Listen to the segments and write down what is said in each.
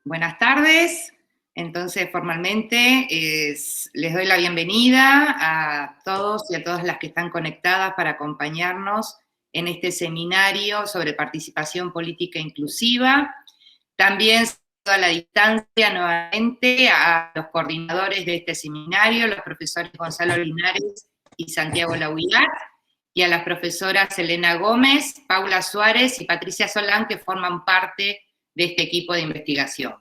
Buenas tardes. Entonces, formalmente, les doy la bienvenida a todos y a todas las que están conectadas para acompañarnos en este seminario sobre participación política inclusiva. También a la distancia nuevamente a los coordinadores de este seminario, los profesores Gonzalo Linares y Santiago Lauilat, y a las profesoras Elena Gómez, Paula Suárez y Patricia Solán, que forman parte de este equipo de investigación.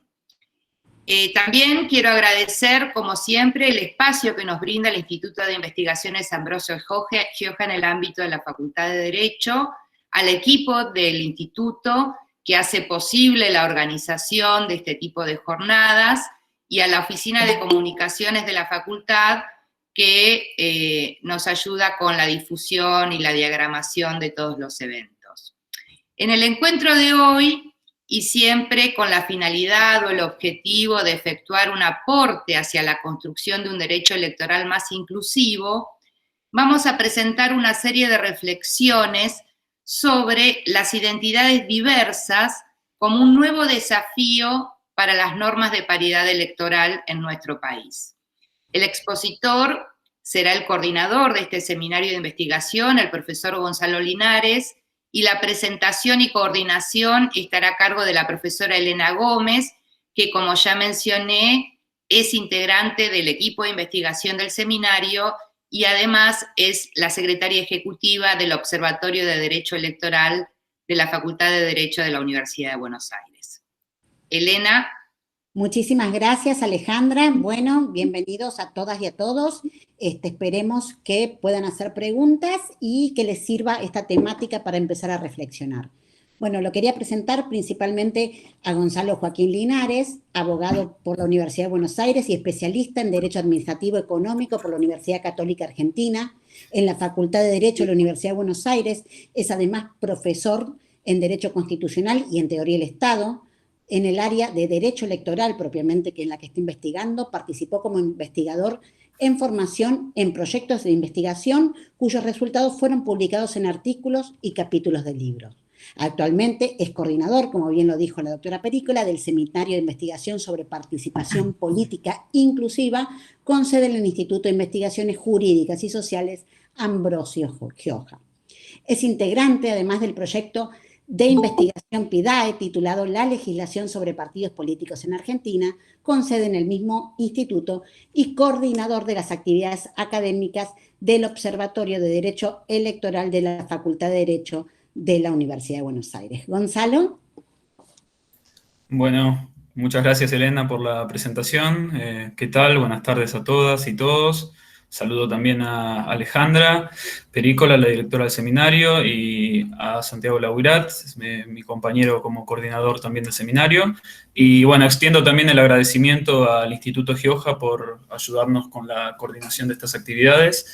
También quiero agradecer, como siempre, el espacio que nos brinda el Instituto de Investigaciones Ambrosio Gioja en el ámbito de la Facultad de Derecho, al equipo del instituto que hace posible la organización de este tipo de jornadas, y a la Oficina de Comunicaciones de la Facultad, que nos ayuda con la difusión y la diagramación de todos los eventos. En el encuentro de hoy, y siempre con la finalidad o el objetivo de efectuar un aporte hacia la construcción de un derecho electoral más inclusivo, vamos a presentar una serie de reflexiones sobre las identidades diversas como un nuevo desafío para las normas de paridad electoral en nuestro país. El expositor será el coordinador de este seminario de investigación, el profesor Gonzalo Linares, y la presentación y coordinación estará a cargo de la profesora Elena Gómez, que, como ya mencioné, es integrante del equipo de investigación del seminario y además es la secretaria ejecutiva del Observatorio de Derecho Electoral de la Facultad de Derecho de la Universidad de Buenos Aires. Elena. Muchísimas gracias, Alejandra. Bueno, bienvenidos a todas y a todos. Esperemos que puedan hacer preguntas y que les sirva esta temática para empezar a reflexionar. Bueno, lo quería presentar principalmente a Gonzalo Joaquín Linares, abogado por la Universidad de Buenos Aires y especialista en Derecho Administrativo Económico por la Universidad Católica Argentina. En la Facultad de Derecho de la Universidad de Buenos Aires es además profesor en Derecho Constitucional y en Teoría del Estado. En el área de Derecho Electoral, propiamente, que en la que está investigando, participó como investigador en formación en proyectos de investigación cuyos resultados fueron publicados en artículos y capítulos de libros. Actualmente es coordinador, como bien lo dijo la doctora Perícola, del Seminario de Investigación sobre Participación Política Inclusiva, con sede en el Instituto de Investigaciones Jurídicas y Sociales Ambrosio Gioja. Es integrante, además, del proyecto de investigación PIDAE, titulado La legislación sobre partidos políticos en Argentina, con sede en el mismo instituto, y coordinador de las actividades académicas del Observatorio de Derecho Electoral de la Facultad de Derecho de la Universidad de Buenos Aires. Gonzalo. Bueno, muchas gracias, Elena, por la presentación. ¿Qué tal? Buenas tardes a todas y todos. Saludo también a Alejandra Perícola, la directora del seminario, y a Santiago Lauilat, mi compañero como coordinador también del seminario. Y bueno, extiendo también el agradecimiento al Instituto Gioja por ayudarnos con la coordinación de estas actividades,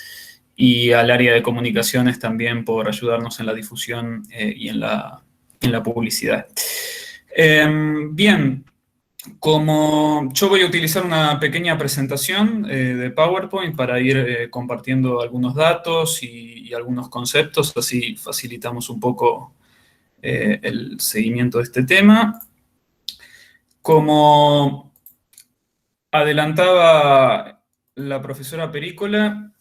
y al área de comunicaciones también por ayudarnos en la difusión y en la publicidad. Bien. Como yo voy a utilizar una pequeña presentación de PowerPoint para ir compartiendo algunos datos y algunos conceptos, así facilitamos un poco el seguimiento de este tema. Como adelantaba la profesora Perícola,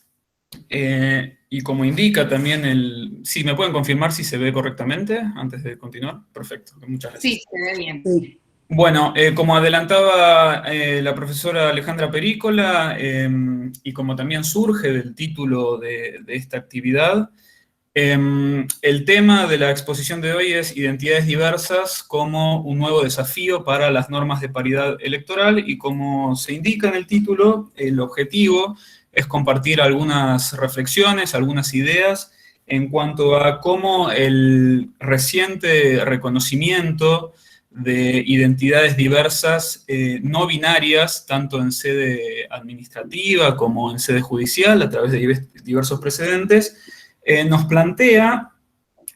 y como indica también Sí, ¿me pueden confirmar si se ve correctamente antes de continuar? Perfecto, muchas gracias. Sí, se ve bien. Sí. Bueno, como adelantaba la profesora Alejandra Perícola, y como también surge del título de esta actividad, el tema de la exposición de hoy es identidades diversas como un nuevo desafío para las normas de paridad electoral, y como se indica en el título, el objetivo es compartir algunas reflexiones, algunas ideas en cuanto a cómo el reciente reconocimiento de identidades diversas no binarias, tanto en sede administrativa como en sede judicial, a través de diversos precedentes, nos plantea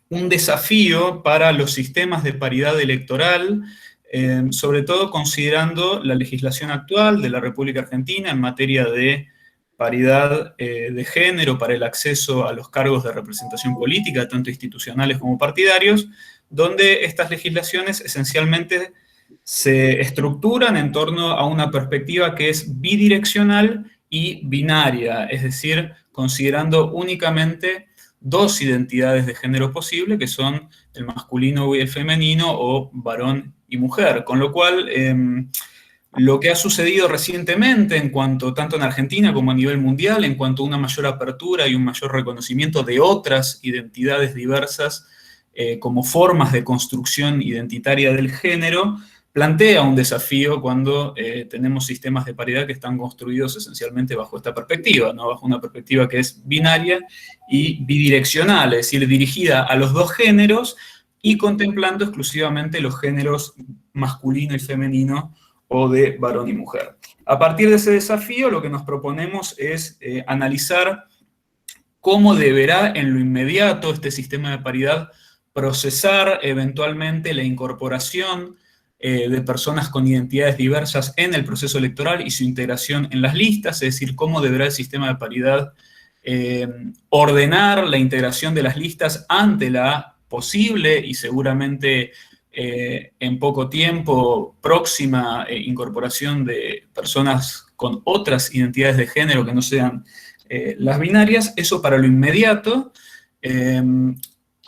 un desafío para los sistemas de paridad electoral, sobre todo considerando la legislación actual de la República Argentina en materia de paridad de género para el acceso a los cargos de representación política, tanto institucionales como partidarios, donde estas legislaciones esencialmente se estructuran en torno a una perspectiva que es bidireccional y binaria, es decir, considerando únicamente dos identidades de género posible, que son el masculino y el femenino, o varón y mujer, con lo cual lo que ha sucedido recientemente, en cuanto, tanto en Argentina como a nivel mundial, en cuanto a una mayor apertura y un mayor reconocimiento de otras identidades diversas como formas de construcción identitaria del género, plantea un desafío cuando tenemos sistemas de paridad que están construidos esencialmente bajo esta perspectiva, ¿no? Bajo una perspectiva que es binaria y bidireccional, es decir, dirigida a los dos géneros y contemplando exclusivamente los géneros masculino y femenino, o de varón y mujer. A partir de ese desafío, lo que nos proponemos es analizar cómo deberá en lo inmediato este sistema de paridad procesar eventualmente la incorporación de personas con identidades diversas en el proceso electoral y su integración en las listas, es decir, cómo deberá el sistema de paridad ordenar la integración de las listas ante la posible y seguramente en poco tiempo próxima incorporación de personas con otras identidades de género que no sean las binarias, eso para lo inmediato,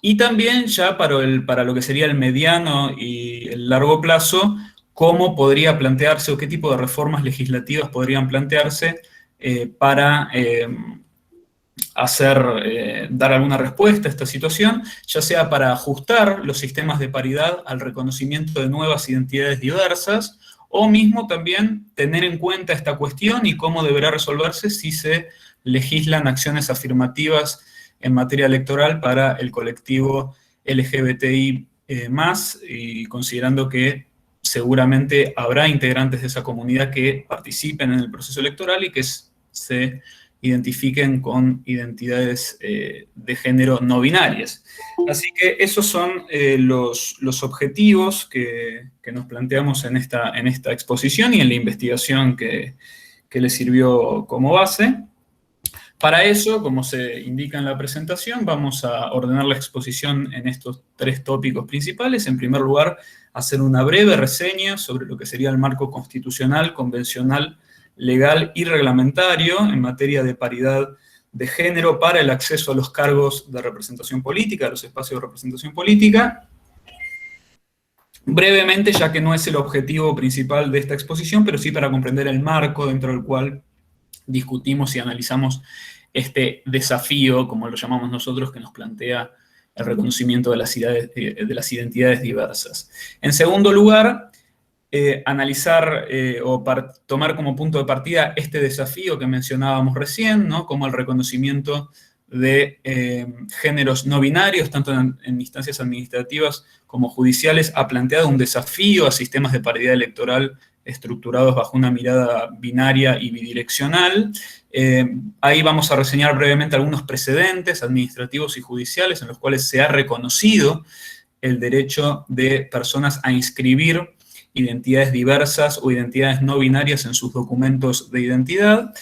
y también ya para lo que sería el mediano y el largo plazo, cómo podría plantearse o qué tipo de reformas legislativas podrían plantearse para dar alguna respuesta a esta situación, ya sea para ajustar los sistemas de paridad al reconocimiento de nuevas identidades diversas, o mismo también tener en cuenta esta cuestión y cómo deberá resolverse si se legislan acciones afirmativas en materia electoral para el colectivo LGBTI+, y considerando que seguramente habrá integrantes de esa comunidad que participen en el proceso electoral y que se identifiquen con identidades de género no binarias. Así que esos son los objetivos que nos planteamos en esta exposición y en la investigación que le sirvió como base. Para eso, como se indica en la presentación, vamos a ordenar la exposición en estos tres tópicos principales. En primer lugar, hacer una breve reseña sobre lo que sería el marco constitucional, convencional, legal y reglamentario en materia de paridad de género para el acceso a los cargos de representación política, a los espacios de representación política. Brevemente, ya que no es el objetivo principal de esta exposición, pero sí para comprender el marco dentro del cual discutimos y analizamos este desafío, como lo llamamos nosotros, que nos plantea el reconocimiento de las identidades diversas. En segundo lugar, analizar o tomar como punto de partida este desafío que mencionábamos recién, ¿no? Como el reconocimiento de géneros no binarios, tanto en instancias administrativas como judiciales, ha planteado un desafío a sistemas de paridad electoral estructurados bajo una mirada binaria y bidireccional. Ahí vamos a reseñar brevemente algunos precedentes administrativos y judiciales en los cuales se ha reconocido el derecho de personas a inscribir identidades diversas o identidades no binarias en sus documentos de identidad,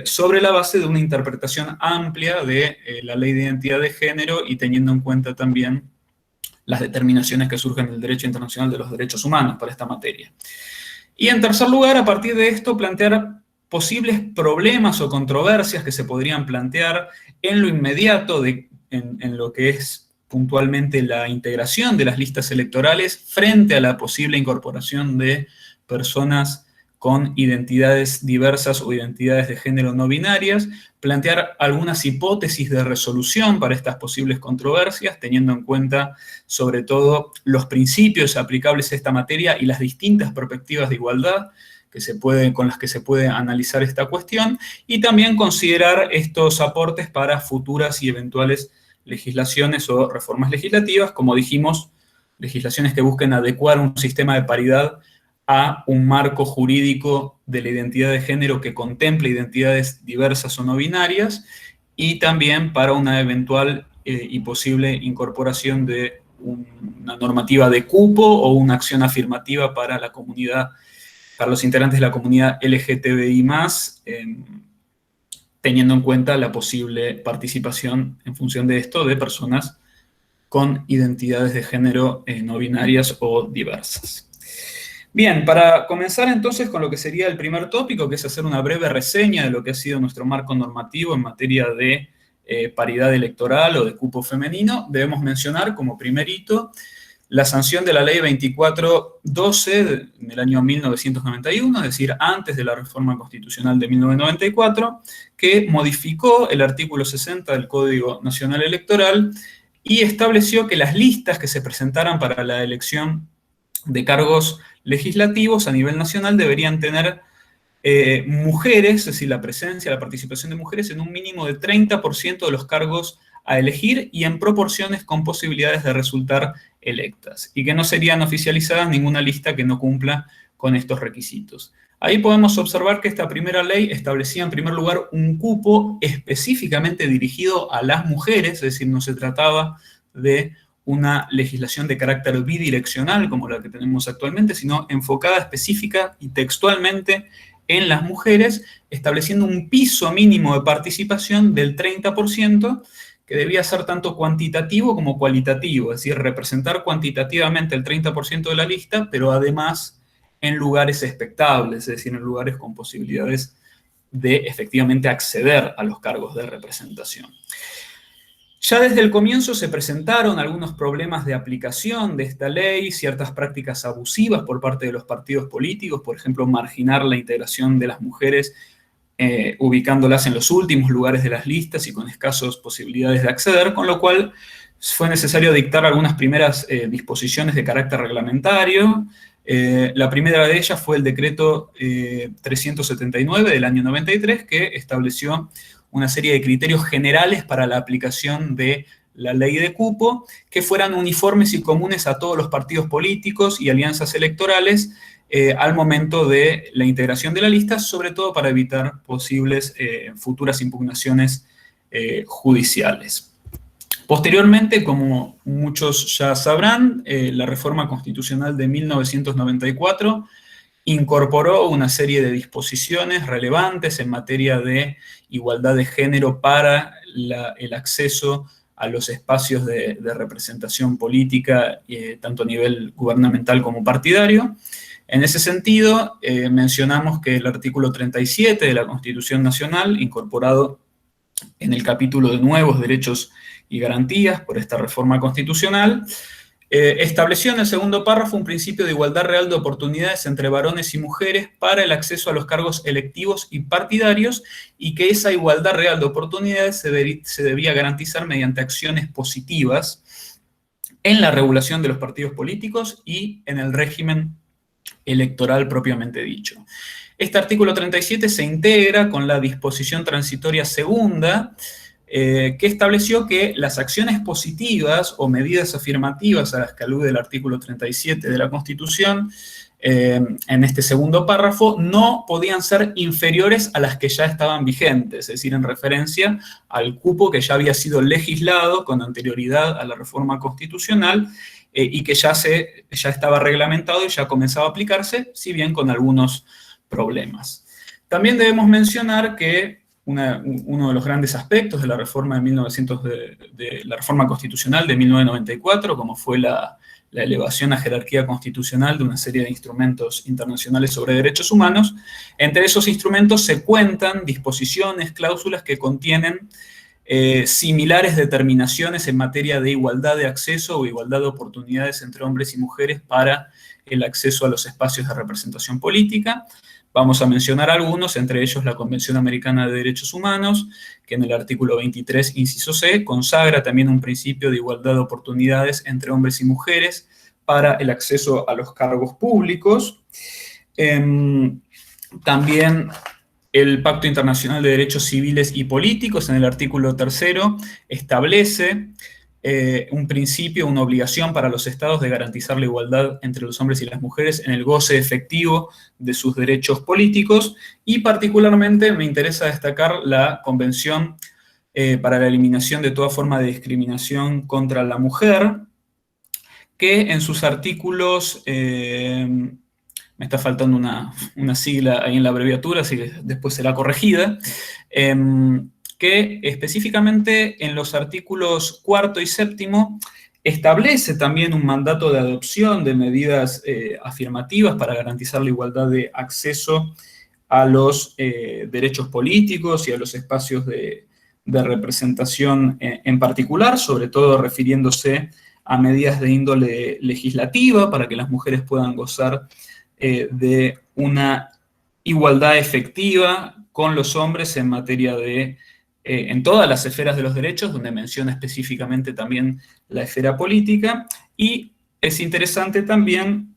sobre la base de una interpretación amplia de la Ley de Identidad de Género y teniendo en cuenta también las determinaciones que surgen del derecho internacional de los derechos humanos para esta materia. Y en tercer lugar, a partir de esto, plantear posibles problemas o controversias que se podrían plantear en lo inmediato en lo que es puntualmente la integración de las listas electorales frente a la posible incorporación de personas con identidades diversas o identidades de género no binarias, plantear algunas hipótesis de resolución para estas posibles controversias, teniendo en cuenta sobre todo los principios aplicables a esta materia y las distintas perspectivas de igualdad con las que se puede analizar esta cuestión, y también considerar estos aportes para futuras y eventuales legislaciones o reformas legislativas, como dijimos, legislaciones que busquen adecuar un sistema de paridad a un marco jurídico de la identidad de género que contemple identidades diversas o no binarias, y también para una eventual y posible incorporación de una normativa de cupo o una acción afirmativa para la comunidad, para los integrantes de la comunidad LGTBI+, teniendo en cuenta la posible participación en función de esto de personas con identidades de género no binarias o diversas. Bien, para comenzar entonces con lo que sería el primer tópico, que es hacer una breve reseña de lo que ha sido nuestro marco normativo en materia de paridad electoral o de cupo femenino, debemos mencionar como primer hito la sanción de la Ley 2412 del año 1991, es decir, antes de la reforma constitucional de 1994, que modificó el artículo 60 del Código Nacional Electoral y estableció que las listas que se presentaran para la elección de cargos legislativos a nivel nacional deberían tener mujeres, es decir, la presencia, la participación de mujeres en un mínimo de 30% de los cargos a elegir y en proporciones con posibilidades de resultar electas, y que no serían oficializadas ninguna lista que no cumpla con estos requisitos. Ahí podemos observar que esta primera ley establecía en primer lugar un cupo específicamente dirigido a las mujeres, es decir, no se trataba de una legislación de carácter bidireccional como la que tenemos actualmente, sino enfocada específica y textualmente en las mujeres, estableciendo un piso mínimo de participación del 30%, que debía ser tanto cuantitativo como cualitativo, es decir, representar cuantitativamente el 30% de la lista, pero además en lugares expectables, es decir, en lugares con posibilidades de efectivamente acceder a los cargos de representación. Ya desde el comienzo se presentaron algunos problemas de aplicación de esta ley, ciertas prácticas abusivas por parte de los partidos políticos, por ejemplo, marginar la integración de las mujeres ubicándolas en los últimos lugares de las listas y con escasas posibilidades de acceder, con lo cual fue necesario dictar algunas primeras disposiciones de carácter reglamentario. La primera de ellas fue el decreto 379 del año 93, que estableció una serie de criterios generales para la aplicación de la ley de cupo, que fueran uniformes y comunes a todos los partidos políticos y alianzas electorales al momento de la integración de la lista, sobre todo para evitar posibles futuras impugnaciones judiciales. Posteriormente, como muchos ya sabrán, la reforma constitucional de 1994 incorporó una serie de disposiciones relevantes en materia de igualdad de género para el acceso a los espacios de representación política, tanto a nivel gubernamental como partidario. En ese sentido, mencionamos que el artículo 37 de la Constitución Nacional, incorporado en el capítulo de nuevos derechos y garantías por esta reforma constitucional, estableció en el segundo párrafo un principio de igualdad real de oportunidades entre varones y mujeres para el acceso a los cargos electivos y partidarios, y que esa igualdad real de oportunidades se debía garantizar mediante acciones positivas en la regulación de los partidos políticos y en el régimen electoral propiamente dicho. Este artículo 37 se integra con la disposición transitoria segunda, que estableció que las acciones positivas o medidas afirmativas a las que alude el artículo 37 de la Constitución, en este segundo párrafo, no podían ser inferiores a las que ya estaban vigentes, es decir, en referencia al cupo que ya había sido legislado con anterioridad a la reforma constitucional y que ya estaba reglamentado y ya comenzaba a aplicarse, si bien con algunos problemas. También debemos mencionar que uno de los grandes aspectos de la reforma de la reforma constitucional de 1994, como fue la elevación a jerarquía constitucional de una serie de instrumentos internacionales sobre derechos humanos. Entre esos instrumentos se cuentan disposiciones, cláusulas que contienen similares determinaciones en materia de igualdad de acceso o igualdad de oportunidades entre hombres y mujeres para el acceso a los espacios de representación política. Vamos a mencionar algunos, entre ellos la Convención Americana de Derechos Humanos, que en el artículo 23, inciso C, consagra también un principio de igualdad de oportunidades entre hombres y mujeres para el acceso a los cargos públicos. También el Pacto Internacional de Derechos Civiles y Políticos, en el artículo 3, establece un principio, una obligación para los estados de garantizar la igualdad entre los hombres y las mujeres en el goce efectivo de sus derechos políticos, y particularmente me interesa destacar la Convención para la eliminación de toda forma de discriminación contra la mujer, que en sus artículos, me está faltando una sigla ahí en la abreviatura, así que después será corregida, que específicamente en los artículos 4 y 7 establece también un mandato de adopción de medidas afirmativas para garantizar la igualdad de acceso a los derechos políticos y a los espacios de representación en particular, sobre todo refiriéndose a medidas de índole legislativa para que las mujeres puedan gozar de una igualdad efectiva con los hombres en materia de, en todas las esferas de los derechos, donde menciona específicamente también la esfera política, y es interesante también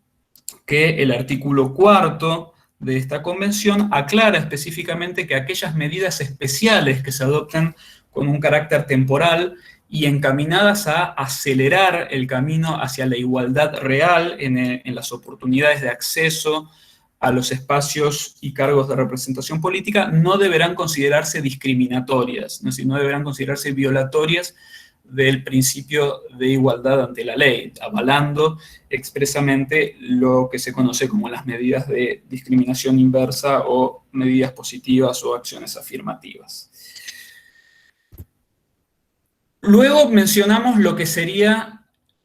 que el artículo 4 de esta convención aclara específicamente que aquellas medidas especiales que se adoptan con un carácter temporal y encaminadas a acelerar el camino hacia la igualdad real en las oportunidades de acceso a los espacios y cargos de representación política, no deberán considerarse discriminatorias, es decir, no deberán considerarse violatorias del principio de igualdad ante la ley, avalando expresamente lo que se conoce como las medidas de discriminación inversa o medidas positivas o acciones afirmativas. Luego mencionamos lo que sería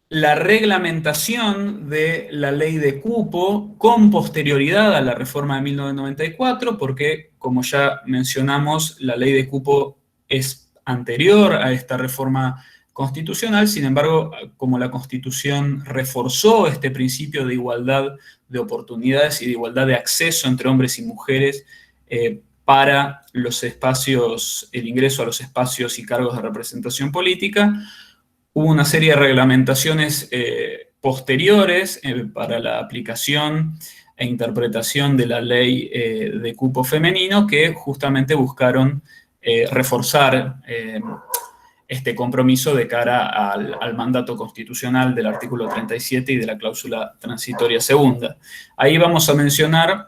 la reglamentación de la ley de cupo con posterioridad a la reforma de 1994, porque, como ya mencionamos, la ley de cupo es anterior a esta reforma constitucional. Sin embargo, como la Constitución reforzó este principio de igualdad de oportunidades y de igualdad de acceso entre hombres y mujeres para los espacios, el ingreso a los espacios y cargos de representación política, hubo una serie de reglamentaciones posteriores para la aplicación e interpretación de la ley de cupo femenino que justamente buscaron reforzar este compromiso de cara al mandato constitucional del artículo 37 y de la cláusula transitoria segunda. Ahí vamos a mencionar,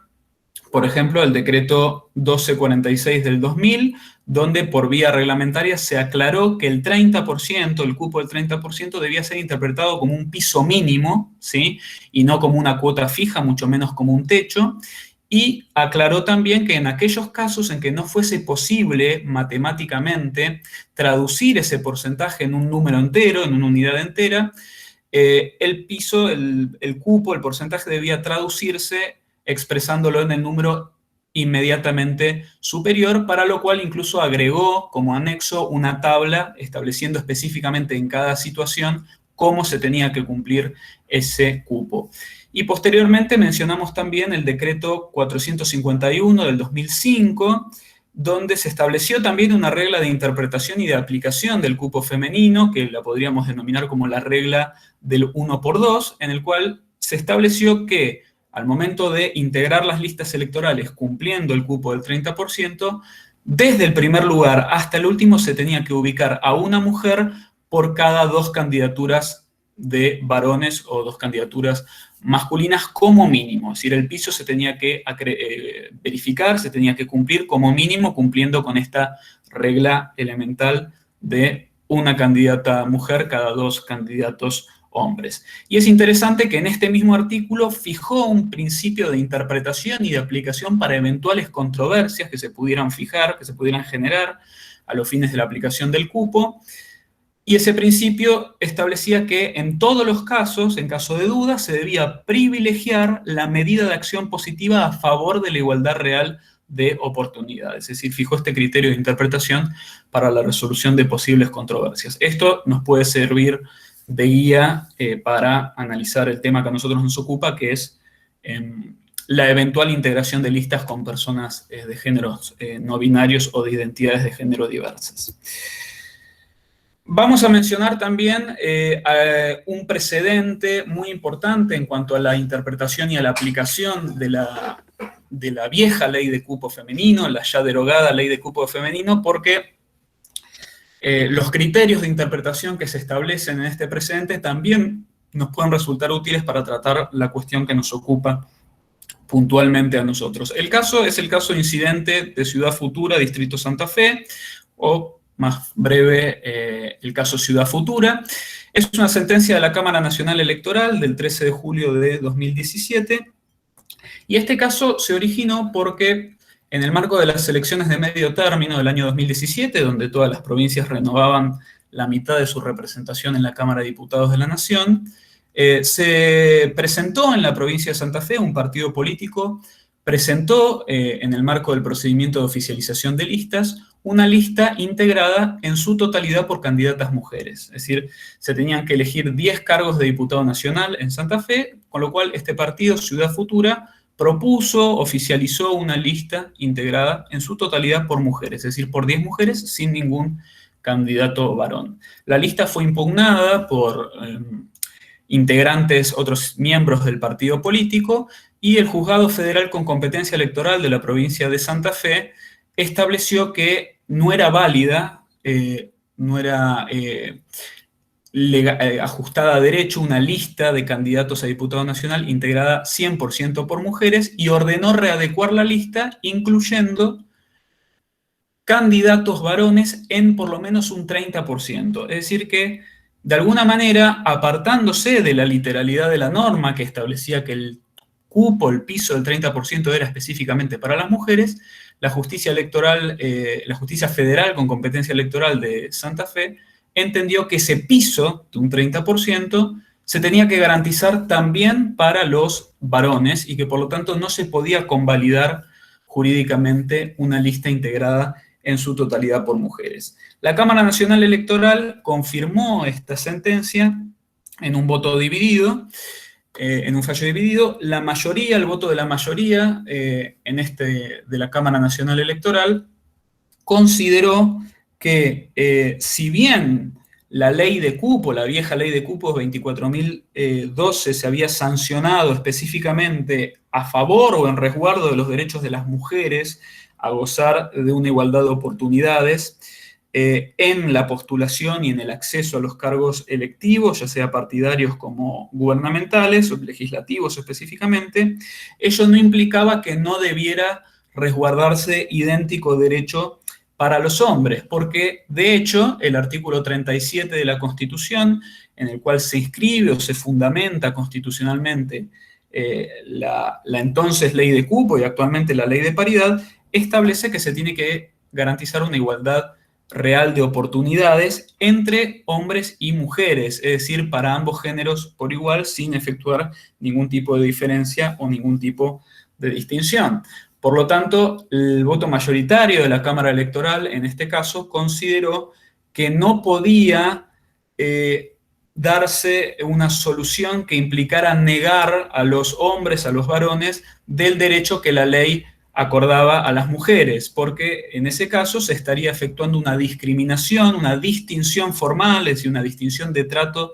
por ejemplo, el decreto 1246 del 2000, donde por vía reglamentaria se aclaró que el 30%, el cupo del 30%, debía ser interpretado como un piso mínimo, ¿sí? Y no como una cuota fija, mucho menos como un techo. Y aclaró también que en aquellos casos en que no fuese posible matemáticamente traducir ese porcentaje en un número entero, en una unidad entera, el piso, el cupo, el porcentaje debía traducirse expresándolo en el número inmediatamente superior, para lo cual incluso agregó como anexo una tabla estableciendo específicamente en cada situación cómo se tenía que cumplir ese cupo. Y posteriormente mencionamos también el decreto 451 del 2005, donde se estableció también una regla de interpretación y de aplicación del cupo femenino, que la podríamos denominar como la regla del 1×2, en el cual se estableció que al momento de integrar las listas electorales cumpliendo el cupo del 30%, desde el primer lugar hasta el último se tenía que ubicar a una mujer por cada 2 candidaturas de varones o 2 candidaturas masculinas como mínimo. Es decir, el piso se tenía que verificar, se tenía que cumplir como mínimo, cumpliendo con esta regla elemental de una candidata mujer cada 2 candidatos hombres. Y es interesante que en este mismo artículo fijó un principio de interpretación y de aplicación para eventuales controversias que se pudieran fijar, que se pudieran generar a los fines de la aplicación del cupo. Y ese principio establecía que en todos los casos, en caso de duda, se debía privilegiar la medida de acción positiva a favor de la igualdad real de oportunidades. Es decir, fijó este criterio de interpretación para la resolución de posibles controversias. Esto nos puede servir de guía para analizar el tema que a nosotros nos ocupa, que es la eventual integración de listas con personas de géneros no binarios o de identidades de género diversas. Vamos a mencionar también un precedente muy importante en cuanto a la interpretación y a la aplicación de la vieja ley de cupo femenino, la ya derogada ley de cupo femenino, porque los criterios de interpretación que se establecen en este precedente también nos pueden resultar útiles para tratar la cuestión que nos ocupa puntualmente a nosotros. El caso es el caso incidente de Ciudad Futura, Distrito Santa Fe, o más breve, el caso Ciudad Futura. Es una sentencia de la Cámara Nacional Electoral del 13 de julio de 2017, y este caso se originó porque en el marco de las elecciones de medio término del año 2017, donde todas las provincias renovaban la mitad de su representación en la Cámara de Diputados de la Nación, se presentó en la provincia de Santa Fe un partido político, presentó en el marco del procedimiento de oficialización de listas una lista integrada en su totalidad por candidatas mujeres. Es decir, se tenían que elegir 10 cargos de diputado nacional en Santa Fe, con lo cual este partido, Ciudad Futura, propuso, oficializó una lista integrada en su totalidad por mujeres, es decir, por 10 mujeres sin ningún candidato varón. La lista fue impugnada por integrantes, otros miembros del partido político, y el Juzgado Federal con Competencia Electoral de la provincia de Santa Fe estableció que no era válida, no era ajustada a derecho una lista de candidatos a diputado nacional integrada 100% por mujeres, y ordenó readecuar la lista incluyendo candidatos varones en por lo menos un 30%. Es decir que, de alguna manera, apartándose de la literalidad de la norma que establecía que el cupo, el piso del 30% era específicamente para las mujeres, la justicia electoral, la justicia federal con competencia electoral de Santa Fe entendió que ese piso de un 30% se tenía que garantizar también para los varones y que por lo tanto no se podía convalidar jurídicamente una lista integrada en su totalidad por mujeres. La Cámara Nacional Electoral confirmó esta sentencia en un voto dividido, en un fallo dividido. La mayoría, el voto de la mayoría de la Cámara Nacional Electoral consideró que si bien la ley de cupo, la vieja ley de cupos 24.012 se había sancionado específicamente a favor o en resguardo de los derechos de las mujeres a gozar de una igualdad de oportunidades en la postulación y en el acceso a los cargos electivos, ya sea partidarios como gubernamentales o legislativos específicamente, ello no implicaba que no debiera resguardarse idéntico derecho para los hombres, porque de hecho el artículo 37 de la Constitución, en el cual se inscribe o se fundamenta constitucionalmente la entonces ley de cupo y actualmente la ley de paridad, establece que se tiene que garantizar una igualdad real de oportunidades entre hombres y mujeres, es decir, para ambos géneros por igual, sin efectuar ningún tipo de diferencia o ningún tipo de distinción. Por lo tanto, el voto mayoritario de la Cámara Electoral, en este caso, consideró que no podía darse una solución que implicara negar a los hombres, a los varones, del derecho que la ley acordaba a las mujeres, porque en ese caso se estaría efectuando una discriminación, una distinción formal, es decir, una distinción de trato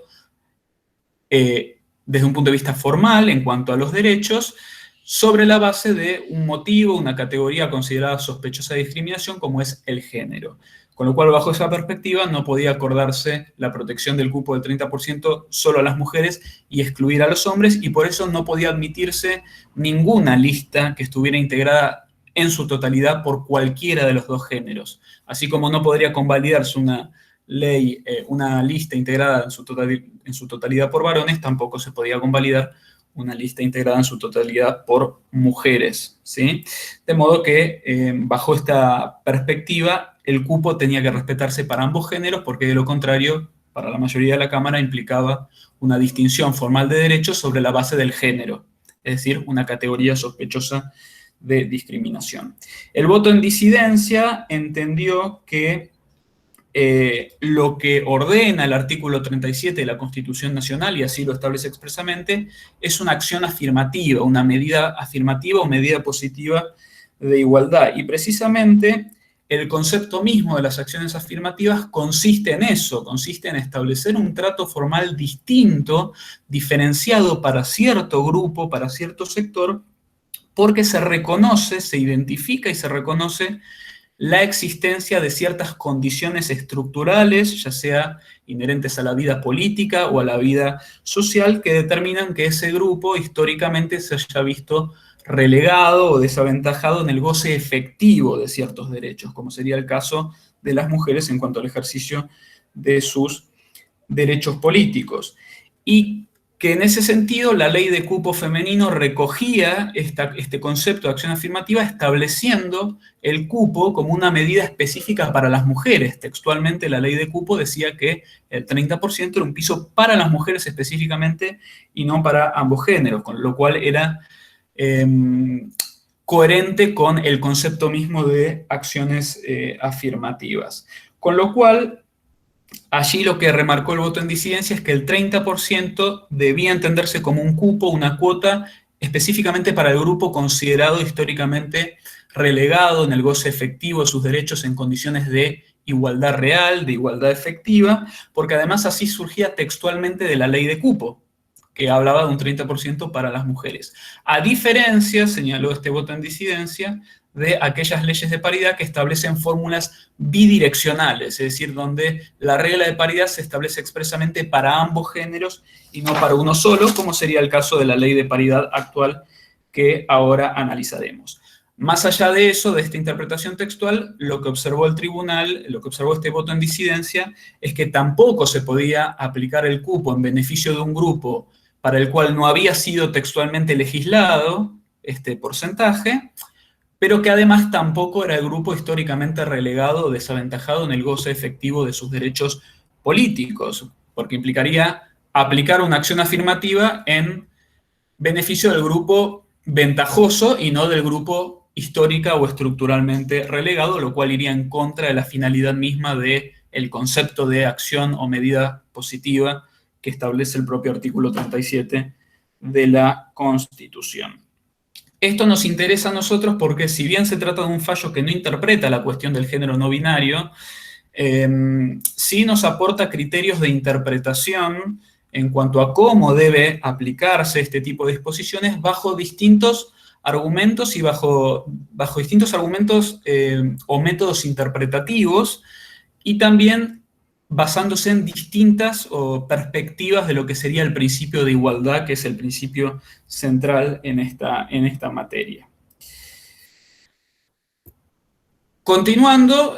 desde un punto de vista formal en cuanto a los derechos, sobre la base de un motivo, una categoría considerada sospechosa de discriminación, como es el género. Con lo cual, bajo esa perspectiva, no podía acordarse la protección del cupo del 30% solo a las mujeres y excluir a los hombres, y por eso no podía admitirse ninguna lista que estuviera integrada en su totalidad por cualquiera de los dos géneros. Así como no podría convalidarse una ley, una lista integrada en su totalidad por varones, tampoco se podía convalidar una lista integrada en su totalidad por mujeres, ¿sí? De modo que, bajo esta perspectiva, el cupo tenía que respetarse para ambos géneros, porque de lo contrario, para la mayoría de la Cámara, implicaba una distinción formal de derechos sobre la base del género, es decir, una categoría sospechosa de discriminación. El voto en disidencia entendió que lo que ordena el artículo 37 de la Constitución Nacional, y así lo establece expresamente, es una acción afirmativa, una medida afirmativa o medida positiva de igualdad. Y precisamente el concepto mismo de las acciones afirmativas consiste en eso, consiste en establecer un trato formal distinto, diferenciado para cierto grupo, para cierto sector, porque se reconoce, se identifica y se reconoce la existencia de ciertas condiciones estructurales, ya sea inherentes a la vida política o a la vida social, que determinan que ese grupo históricamente se haya visto relegado o desaventajado en el goce efectivo de ciertos derechos, como sería el caso de las mujeres en cuanto al ejercicio de sus derechos políticos. Y que en ese sentido la ley de cupo femenino recogía este concepto de acción afirmativa estableciendo el cupo como una medida específica para las mujeres. Textualmente la ley de cupo decía que el 30% era un piso para las mujeres específicamente y no para ambos géneros, con lo cual era coherente con el concepto mismo de acciones afirmativas. Con lo cual, allí lo que remarcó el voto en disidencia es que el 30% debía entenderse como un cupo, una cuota, específicamente para el grupo considerado históricamente relegado en el goce efectivo de sus derechos en condiciones de igualdad real, de igualdad efectiva, porque además así surgía textualmente de la ley de cupo, que hablaba de un 30% para las mujeres. A diferencia, señaló este voto en disidencia, de aquellas leyes de paridad que establecen fórmulas bidireccionales, es decir, donde la regla de paridad se establece expresamente para ambos géneros y no para uno solo, como sería el caso de la ley de paridad actual que ahora analizaremos. Más allá de eso, de esta interpretación textual, lo que observó el tribunal, lo que observó este voto en disidencia, es que tampoco se podía aplicar el cupo en beneficio de un grupo para el cual no había sido textualmente legislado este porcentaje, pero que además tampoco era el grupo históricamente relegado o desaventajado en el goce efectivo de sus derechos políticos, porque implicaría aplicar una acción afirmativa en beneficio del grupo ventajoso y no del grupo histórica o estructuralmente relegado, lo cual iría en contra de la finalidad misma del concepto de acción o medida positiva que establece el propio artículo 37 de la Constitución. Esto nos interesa a nosotros porque si bien se trata de un fallo que no interpreta la cuestión del género no binario, sí nos aporta criterios de interpretación en cuanto a cómo debe aplicarse este tipo de disposiciones bajo distintos argumentos y bajo distintos argumentos o métodos interpretativos, y también basándose en distintas perspectivas de lo que sería el principio de igualdad, que es el principio central en esta materia. Continuando,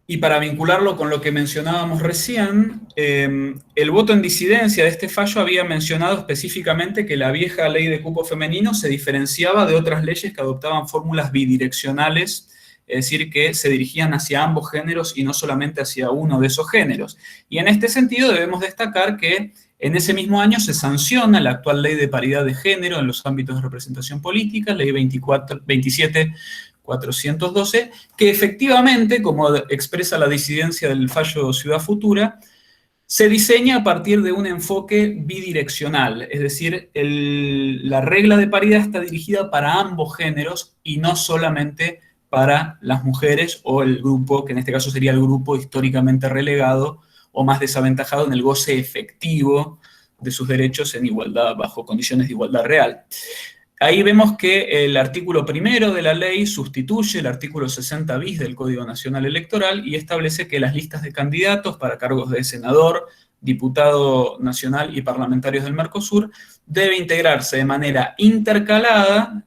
y para vincularlo con lo que mencionábamos recién, el voto en disidencia de este fallo había mencionado específicamente que la vieja ley de cupo femenino se diferenciaba de otras leyes que adoptaban fórmulas bidireccionales, es decir, que se dirigían hacia ambos géneros y no solamente hacia uno de esos géneros. Y en este sentido debemos destacar que en ese mismo año se sanciona la actual ley de paridad de género en los ámbitos de representación política, ley 27.412, que efectivamente, como expresa la disidencia del fallo Ciudad Futura, se diseña a partir de un enfoque bidireccional, es decir, la regla de paridad está dirigida para ambos géneros y no solamente para las mujeres o el grupo, que en este caso sería el grupo históricamente relegado o más desaventajado en el goce efectivo de sus derechos en igualdad, bajo condiciones de igualdad real. Ahí vemos que el artículo primero de la ley sustituye el artículo 60 bis del Código Nacional Electoral y establece que las listas de candidatos para cargos de senador, diputado nacional y parlamentarios del Mercosur debe integrarse de manera intercalada,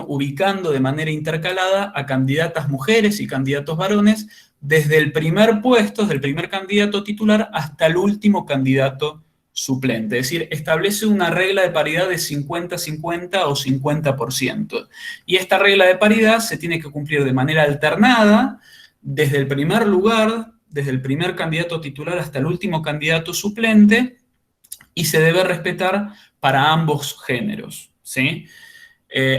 ubicando de manera intercalada a candidatas mujeres y candidatos varones desde el primer puesto, desde el primer candidato titular hasta el último candidato suplente. Es decir, establece una regla de paridad de 50-50 o 50%. Y esta regla de paridad se tiene que cumplir de manera alternada desde el primer lugar, desde el primer candidato titular hasta el último candidato suplente, y se debe respetar para ambos géneros, ¿sí?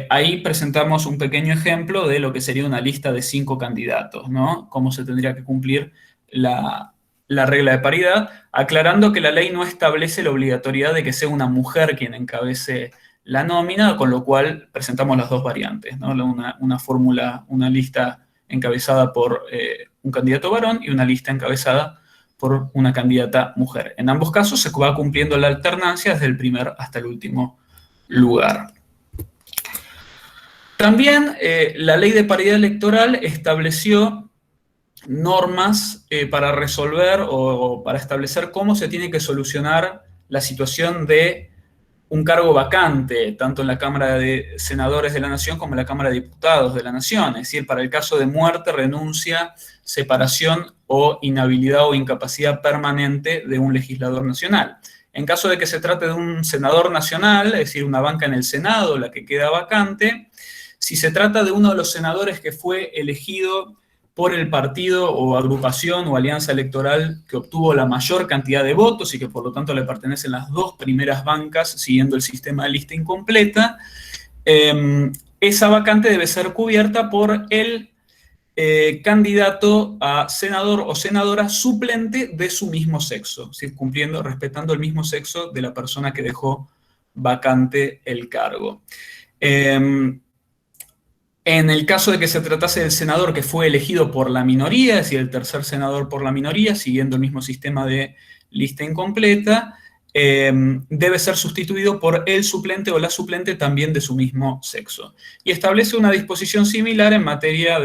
Ahí presentamos un pequeño ejemplo de lo que sería una lista de 5 candidatos, ¿no? Cómo se tendría que cumplir la regla de paridad, aclarando que la ley no establece la obligatoriedad de que sea una mujer quien encabece la nómina, con lo cual presentamos las dos variantes, ¿no? Una fórmula, una lista encabezada por un candidato varón y una lista encabezada por una candidata mujer. En ambos casos se va cumpliendo la alternancia desde el primer hasta el último lugar. También la ley de paridad electoral estableció normas para resolver o para establecer cómo se tiene que solucionar la situación de un cargo vacante, tanto en la Cámara de Senadores de la Nación como en la Cámara de Diputados de la Nación. Es decir, para el caso de muerte, renuncia, separación o inhabilidad o incapacidad permanente de un legislador nacional. En caso de que se trate de un senador nacional, es decir, una banca en el Senado, la que queda vacante, si se trata de uno de los senadores que fue elegido por el partido o agrupación o alianza electoral que obtuvo la mayor cantidad de votos y que por lo tanto le pertenecen las dos primeras bancas siguiendo el sistema de lista incompleta, esa vacante debe ser cubierta por el candidato a senador o senadora suplente de su mismo sexo, ¿sí? Respetando el mismo sexo de la persona que dejó vacante el cargo. En el caso de que se tratase del senador que fue elegido por la minoría, es decir, el tercer senador por la minoría, siguiendo el mismo sistema de lista incompleta, debe ser sustituido por el suplente o la suplente también de su mismo sexo. Y establece una disposición similar en materia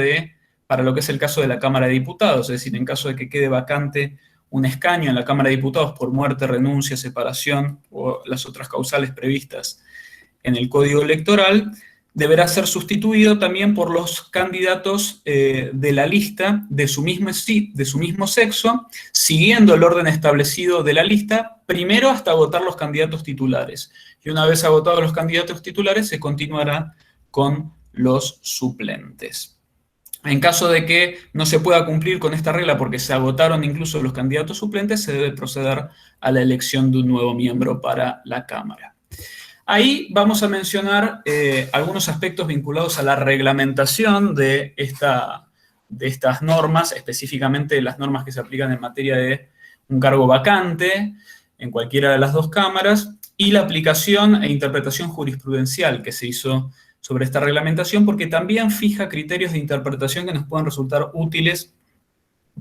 para lo que es el caso de la Cámara de Diputados, es decir, en caso de que quede vacante un escaño en la Cámara de Diputados por muerte, renuncia, separación o las otras causales previstas en el Código Electoral, deberá ser sustituido también por los candidatos de la lista de su mismo sexo, siguiendo el orden establecido de la lista, primero hasta agotar los candidatos titulares. Y una vez agotados los candidatos titulares, se continuará con los suplentes. En caso de que no se pueda cumplir con esta regla porque se agotaron incluso los candidatos suplentes, se debe proceder a la elección de un nuevo miembro para la Cámara. Ahí vamos a mencionar algunos aspectos vinculados a la reglamentación de estas normas, específicamente las normas que se aplican en materia de un cargo vacante en cualquiera de las dos cámaras, y la aplicación e interpretación jurisprudencial que se hizo sobre esta reglamentación, porque también fija criterios de interpretación que nos pueden resultar útiles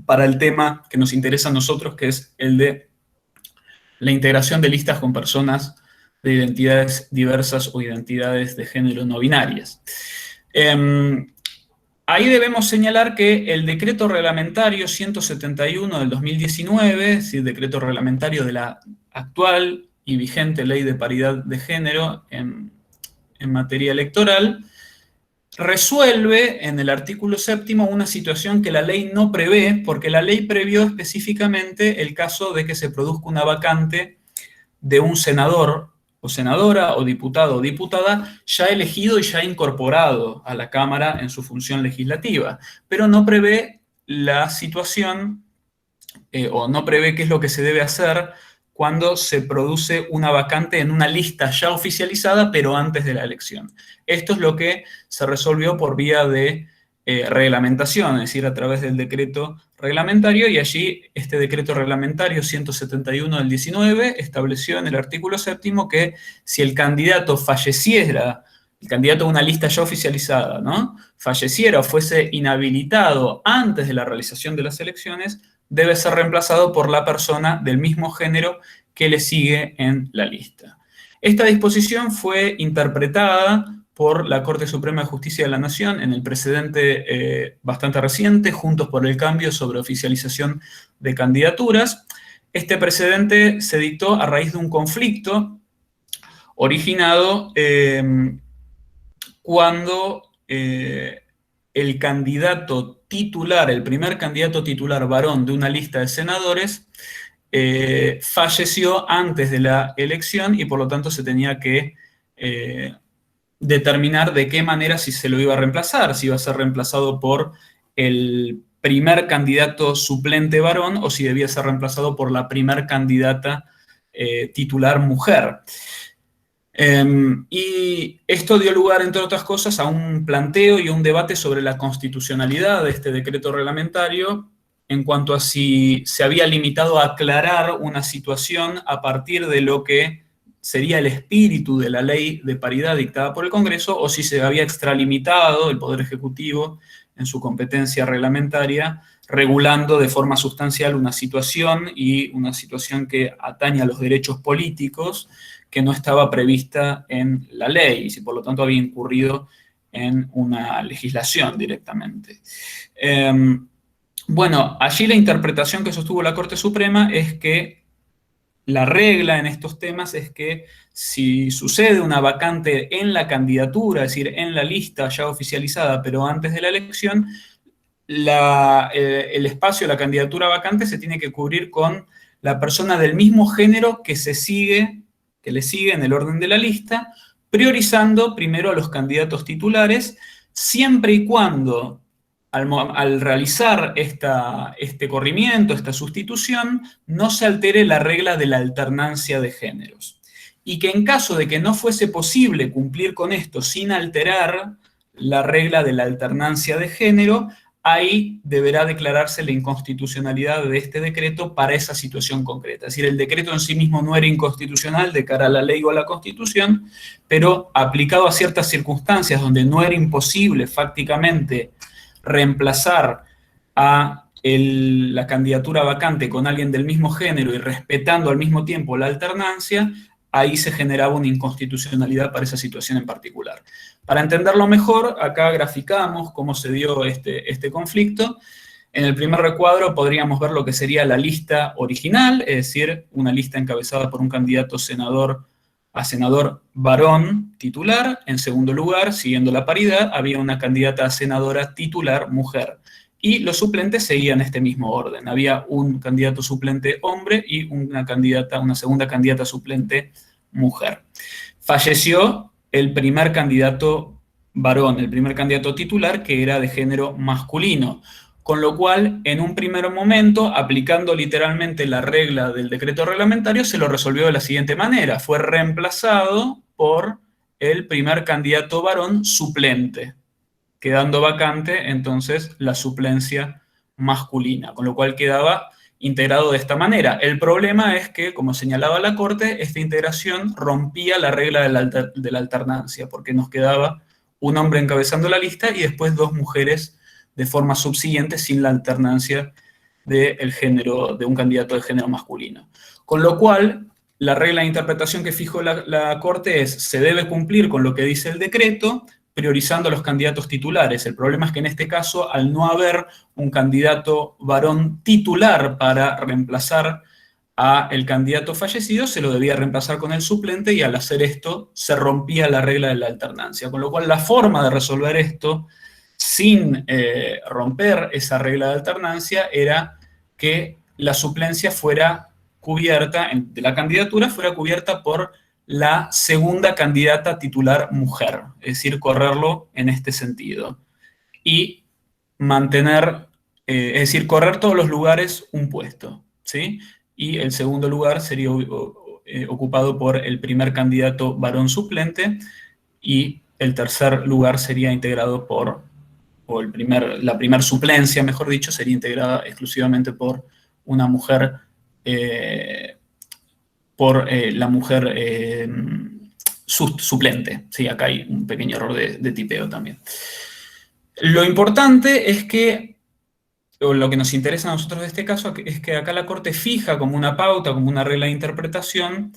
para el tema que nos interesa a nosotros, que es el de la integración de listas con personas de identidades diversas o identidades de género no binarias. Ahí debemos señalar que el decreto reglamentario 171 del 2019, es decir, decreto reglamentario de la actual y vigente Ley de Paridad de Género en materia electoral, resuelve en el artículo 7º una situación que la ley no prevé, porque la ley previó específicamente el caso de que se produzca una vacante de un senador o senadora, o diputado o diputada, ya elegido y ya incorporado a la Cámara en su función legislativa, pero no prevé la situación, o no prevé qué es lo que se debe hacer cuando se produce una vacante en una lista ya oficializada, pero antes de la elección. Esto es lo que se resolvió por vía de reglamentación, es decir, a través del decreto reglamentario, y allí este decreto reglamentario 171 del 19 estableció en el artículo 7º que si el candidato falleciera, el candidato de una lista ya oficializada, ¿no?, falleciera o fuese inhabilitado antes de la realización de las elecciones, debe ser reemplazado por la persona del mismo género que le sigue en la lista. Esta disposición fue interpretada por la Corte Suprema de Justicia de la Nación en el precedente bastante reciente, Juntos por el Cambio sobre oficialización de candidaturas. Este precedente se dictó a raíz de un conflicto originado cuando el candidato titular, el primer candidato titular varón de una lista de senadores, falleció antes de la elección y por lo tanto se tenía que determinar de qué manera si se lo iba a reemplazar, si iba a ser reemplazado por el primer candidato suplente varón o si debía ser reemplazado por la primer candidata titular mujer. Y esto dio lugar, entre otras cosas, a un planteo y a un debate sobre la constitucionalidad de este decreto reglamentario en cuanto a si se había limitado a aclarar una situación a partir de lo que sería el espíritu de la ley de paridad dictada por el Congreso, o si se había extralimitado el Poder Ejecutivo en su competencia reglamentaria, regulando de forma sustancial una situación y una situación que atañe a los derechos políticos que no estaba prevista en la ley, y si por lo tanto había incurrido en una legislación directamente. Bueno, allí la interpretación que sostuvo la Corte Suprema es que la regla en estos temas es que si sucede una vacante en la candidatura, es decir, en la lista ya oficializada, pero antes de la elección, el espacio, la candidatura vacante se tiene que cubrir con la persona del mismo género que le sigue en el orden de la lista, priorizando primero a los candidatos titulares, siempre y cuando al realizar este corrimiento, esta sustitución, no se altere la regla de la alternancia de géneros. Y que en caso de que no fuese posible cumplir con esto sin alterar la regla de la alternancia de género, ahí deberá declararse la inconstitucionalidad de este decreto para esa situación concreta. Es decir, el decreto en sí mismo no era inconstitucional de cara a la ley o a la Constitución, pero aplicado a ciertas circunstancias donde no era imposible fácticamente reemplazar a la candidatura vacante con alguien del mismo género y respetando al mismo tiempo la alternancia, ahí se generaba una inconstitucionalidad para esa situación en particular. Para entenderlo mejor, acá graficamos cómo se dio este conflicto. En el primer recuadro podríamos ver lo que sería la lista original, es decir, una lista encabezada por un candidato a senador varón titular. En segundo lugar, siguiendo la paridad, había una candidata a senadora titular mujer. Y los suplentes seguían este mismo orden. Había un candidato suplente hombre y una segunda candidata suplente mujer. Falleció el primer candidato varón, el primer candidato titular, que era de género masculino. Con lo cual, en un primer momento, aplicando literalmente la regla del decreto reglamentario, se lo resolvió de la siguiente manera. Fue reemplazado por el primer candidato varón suplente, quedando vacante entonces la suplencia masculina, con lo cual quedaba integrado de esta manera. El problema es que, como señalaba la Corte, esta integración rompía la regla de la alternancia, porque nos quedaba un hombre encabezando la lista y después dos mujeres de forma subsiguiente sin la alternancia del género, de un candidato de género masculino. Con lo cual, la regla de interpretación que fijó la Corte es: se debe cumplir con lo que dice el decreto, priorizando a los candidatos titulares. El problema es que en este caso, al no haber un candidato varón titular para reemplazar al candidato fallecido, se lo debía reemplazar con el suplente, y al hacer esto se rompía la regla de la alternancia. Con lo cual, la forma de resolver esto sin romper esa regla de alternancia era que la suplencia fuera cubierta, de la candidatura fuera cubierta por la segunda candidata titular mujer, es decir, correrlo en este sentido. Y mantener, es decir, correr todos los lugares un puesto, ¿sí? Y el segundo lugar sería ocupado por el primer candidato varón suplente, y el tercer lugar sería integrado la primera suplencia, mejor dicho, sería integrada exclusivamente por una mujer, la mujer suplente. Sí, acá hay un pequeño error de tipeo también. Lo importante es que, o lo que nos interesa a nosotros de este caso, es que acá la Corte fija como una pauta, como una regla de interpretación,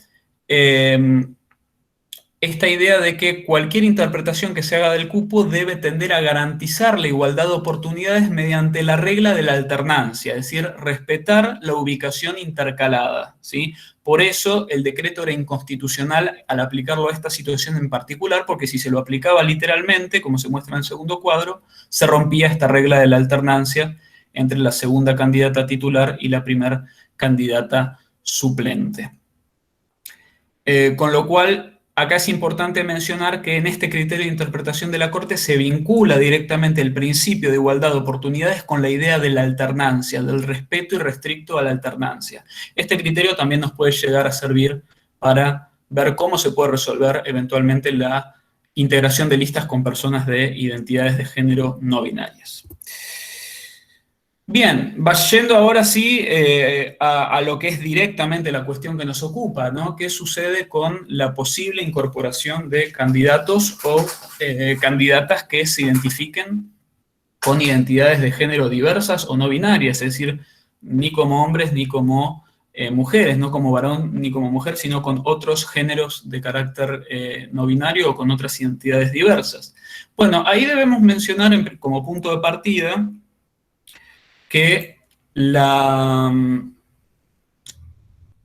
esta idea de que cualquier interpretación que se haga del cupo debe tender a garantizar la igualdad de oportunidades mediante la regla de la alternancia, es decir, respetar la ubicación intercalada, ¿sí? Por eso el decreto era inconstitucional al aplicarlo a esta situación en particular, porque si se lo aplicaba literalmente, como se muestra en el segundo cuadro, se rompía esta regla de la alternancia entre la segunda candidata titular y la primera candidata suplente. Con lo cual, acá es importante mencionar que en este criterio de interpretación de la Corte se vincula directamente el principio de igualdad de oportunidades con la idea de la alternancia, del respeto irrestricto a la alternancia. Este criterio también nos puede llegar a servir para ver cómo se puede resolver eventualmente la integración de listas con personas de identidades de género no binarias. Bien, yendo ahora sí a lo que es directamente la cuestión que nos ocupa, ¿no? ¿Qué sucede con la posible incorporación de candidatos o candidatas que se identifiquen con identidades de género diversas o no binarias? Es decir, ni como hombres ni como mujeres, no como varón ni como mujer, sino con otros géneros de carácter no binario o con otras identidades diversas. Bueno, ahí debemos mencionar como punto de partida que el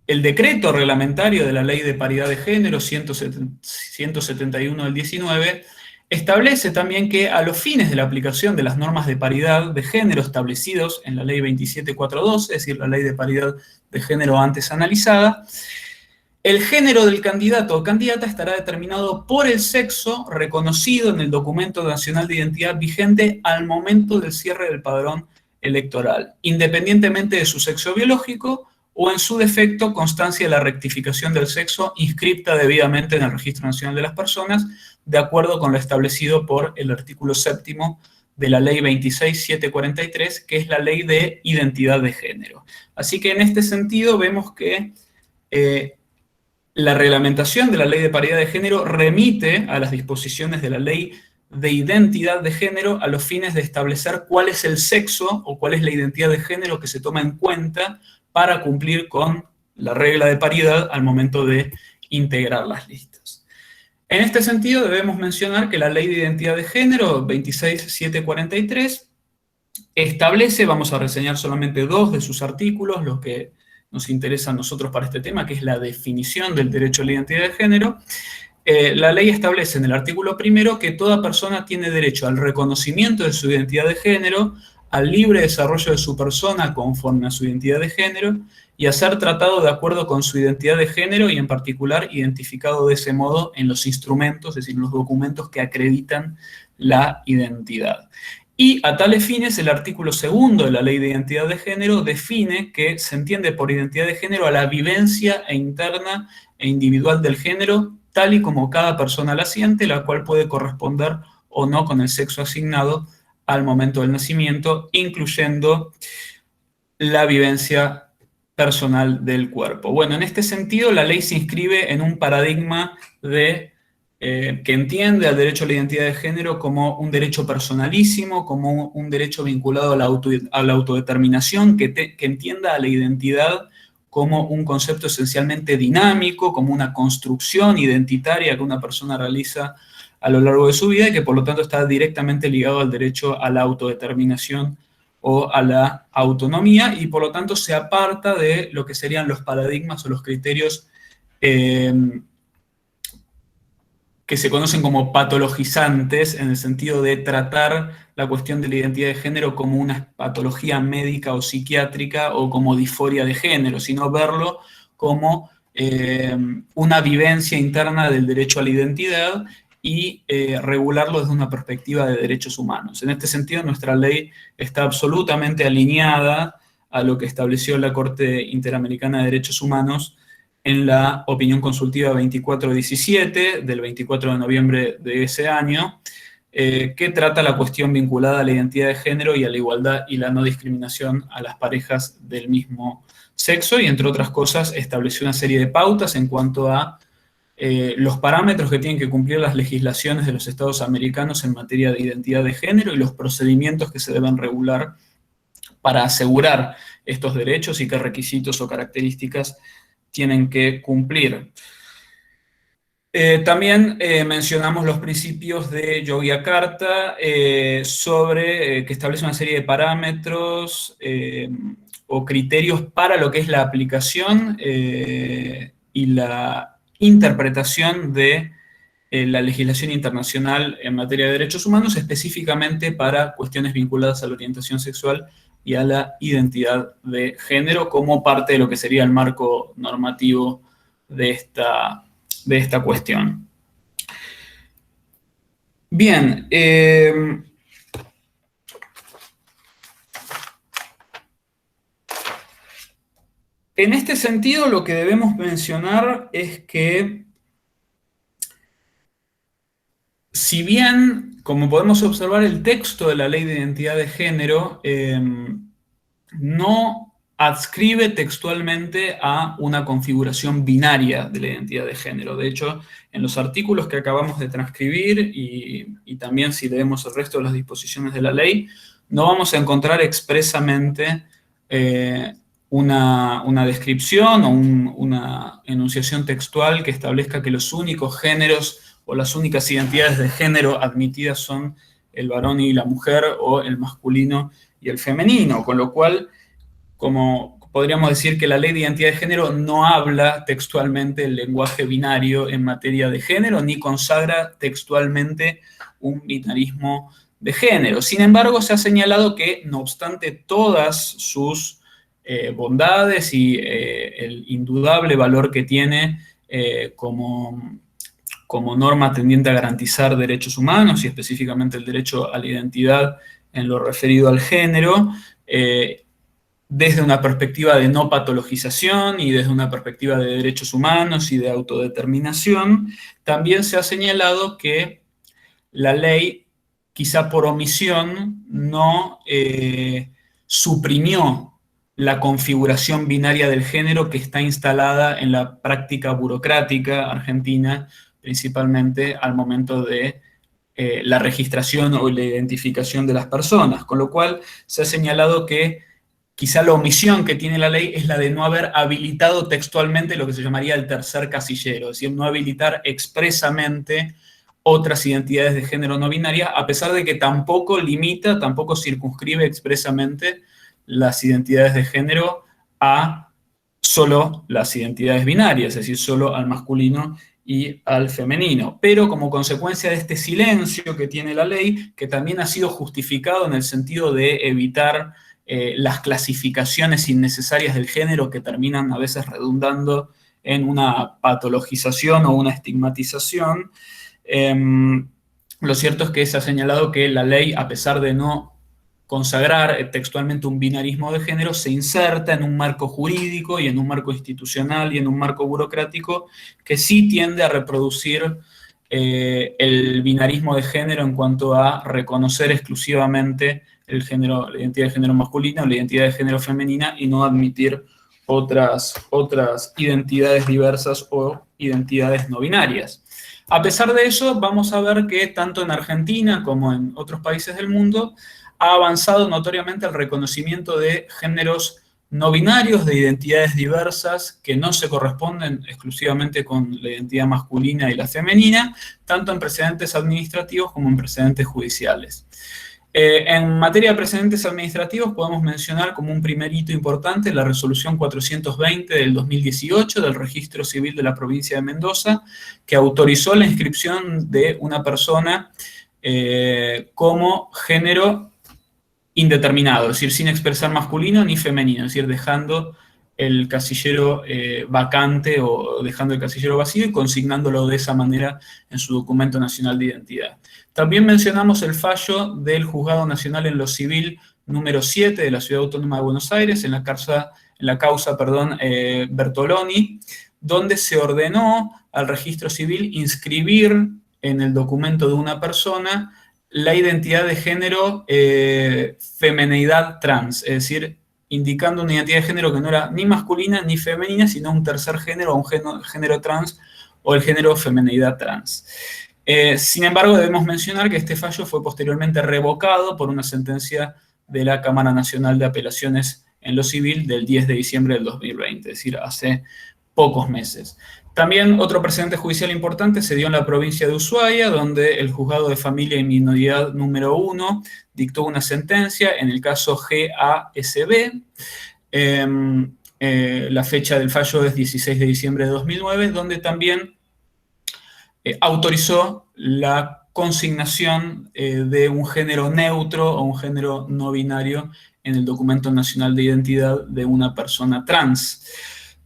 decreto reglamentario de la Ley de Paridad de Género 171 del 19 establece también que a los fines de la aplicación de las normas de paridad de género establecidos en la ley 2742, es decir, la ley de paridad de género antes analizada, el género del candidato o candidata estará determinado por el sexo reconocido en el documento nacional de identidad vigente al momento del cierre del padrón electoral, independientemente de su sexo biológico o, en su defecto, constancia de la rectificación del sexo inscripta debidamente en el Registro Nacional de las Personas, de acuerdo con lo establecido por el artículo 7º de la Ley 26.743, que es la Ley de Identidad de Género. Así que en este sentido vemos que la reglamentación de la Ley de Paridad de Género remite a las disposiciones de la Ley de Identidad de Género a los fines de establecer cuál es el sexo o cuál es la identidad de género que se toma en cuenta para cumplir con la regla de paridad al momento de integrar las listas. En este sentido debemos mencionar que la Ley de Identidad de Género 26.743 establece, vamos a reseñar solamente 2 de sus artículos, los que nos interesa a nosotros para este tema, que es la definición del derecho a la identidad de género. La ley establece en el artículo 1 que toda persona tiene derecho al reconocimiento de su identidad de género, al libre desarrollo de su persona conforme a su identidad de género y a ser tratado de acuerdo con su identidad de género y en particular identificado de ese modo en los instrumentos, es decir, los documentos que acreditan la identidad. Y a tales fines, el artículo 2 de la Ley de Identidad de Género define que se entiende por identidad de género a la vivencia interna e individual del género, tal y como cada persona la siente, la cual puede corresponder o no con el sexo asignado al momento del nacimiento, incluyendo la vivencia personal del cuerpo. Bueno, en este sentido, la ley se inscribe en un paradigma de que entiende al derecho a la identidad de género como un derecho personalísimo, como un derecho vinculado a la autodeterminación, que entienda a la identidad como un concepto esencialmente dinámico, como una construcción identitaria que una persona realiza a lo largo de su vida y que por lo tanto está directamente ligado al derecho a la autodeterminación o a la autonomía y por lo tanto se aparta de lo que serían los paradigmas o los criterios que se conocen como patologizantes, en el sentido de tratar la cuestión de la identidad de género como una patología médica o psiquiátrica o como disforia de género, sino verlo como una vivencia interna del derecho a la identidad y regularlo desde una perspectiva de derechos humanos. En este sentido, nuestra ley está absolutamente alineada a lo que estableció la Corte Interamericana de Derechos Humanos en la opinión consultiva 2417 del 24 de noviembre de ese año, que trata la cuestión vinculada a la identidad de género y a la igualdad y la no discriminación a las parejas del mismo sexo, y entre otras cosas estableció una serie de pautas en cuanto a los parámetros que tienen que cumplir las legislaciones de los estados americanos en materia de identidad de género y los procedimientos que se deben regular para asegurar estos derechos y qué requisitos o características tienen que cumplir. También mencionamos los principios de Yogyakarta que establece una serie de parámetros o criterios para lo que es la aplicación y la interpretación de la legislación internacional en materia de derechos humanos, específicamente para cuestiones vinculadas a la orientación sexual y a la identidad de género como parte de lo que sería el marco normativo de esta cuestión. Bien, en este sentido lo que debemos mencionar es que si bien, como podemos observar, el texto de la Ley de Identidad de Género no adscribe textualmente a una configuración binaria de la identidad de género. De hecho, en los artículos que acabamos de transcribir y también si leemos el resto de las disposiciones de la ley, no vamos a encontrar expresamente una descripción o una enunciación textual que establezca que los únicos géneros o las únicas identidades de género admitidas son el varón y la mujer o el masculino y el femenino, con lo cual, como podríamos decir que la ley de identidad de género no habla textualmente el lenguaje binario en materia de género, ni consagra textualmente un binarismo de género. Sin embargo, se ha señalado que, no obstante todas sus bondades y el indudable valor que tiene como norma tendiente a garantizar derechos humanos y específicamente el derecho a la identidad en lo referido al género, desde una perspectiva de no patologización y desde una perspectiva de derechos humanos y de autodeterminación, también se ha señalado que la ley, quizá por omisión, no suprimió la configuración binaria del género que está instalada en la práctica burocrática argentina, principalmente al momento de la registración o la identificación de las personas, con lo cual se ha señalado que quizá la omisión que tiene la ley es la de no haber habilitado textualmente lo que se llamaría el tercer casillero, es decir, no habilitar expresamente otras identidades de género no binaria, a pesar de que tampoco limita, tampoco circunscribe expresamente las identidades de género a solo las identidades binarias, es decir, solo al masculino y al femenino. Pero como consecuencia de este silencio que tiene la ley, que también ha sido justificado en el sentido de evitar las clasificaciones innecesarias del género que terminan a veces redundando en una patologización o una estigmatización, lo cierto es que se ha señalado que la ley, a pesar de no consagrar textualmente un binarismo de género, se inserta en un marco jurídico y en un marco institucional y en un marco burocrático que sí tiende a reproducir el binarismo de género en cuanto a reconocer exclusivamente el género, la identidad de género masculina o la identidad de género femenina y no admitir otras identidades diversas o identidades no binarias. A pesar de eso, vamos a ver que tanto en Argentina como en otros países del mundo ha avanzado notoriamente el reconocimiento de géneros no binarios, de identidades diversas que no se corresponden exclusivamente con la identidad masculina y la femenina, tanto en precedentes administrativos como en precedentes judiciales. En materia de precedentes administrativos podemos mencionar como un primer hito importante la resolución 420 del 2018 del Registro Civil de la provincia de Mendoza, que autorizó la inscripción de una persona como género indeterminado, es decir, sin expresar masculino ni femenino, es decir, dejando el casillero vacante o dejando el casillero vacío y consignándolo de esa manera en su documento nacional de identidad. También mencionamos el fallo del Juzgado Nacional en lo Civil número 7 de la Ciudad Autónoma de Buenos Aires, en la causa Bertoloni, donde se ordenó al registro civil inscribir en el documento de una persona la identidad de género femenidad trans, es decir, indicando una identidad de género que no era ni masculina ni femenina, sino un tercer género, un género trans o el género femenidad trans. Sin embargo, debemos mencionar que este fallo fue posteriormente revocado por una sentencia de la Cámara Nacional de Apelaciones en lo Civil del 10 de diciembre del 2020, es decir, hace pocos meses. También otro precedente judicial importante se dio en la provincia de Ushuaia, donde el Juzgado de Familia y Minoridad número 1 dictó una sentencia en el caso GASB. La fecha del fallo es 16 de diciembre de 2009, donde también autorizó la consignación de un género neutro o un género no binario en el documento nacional de identidad de una persona trans.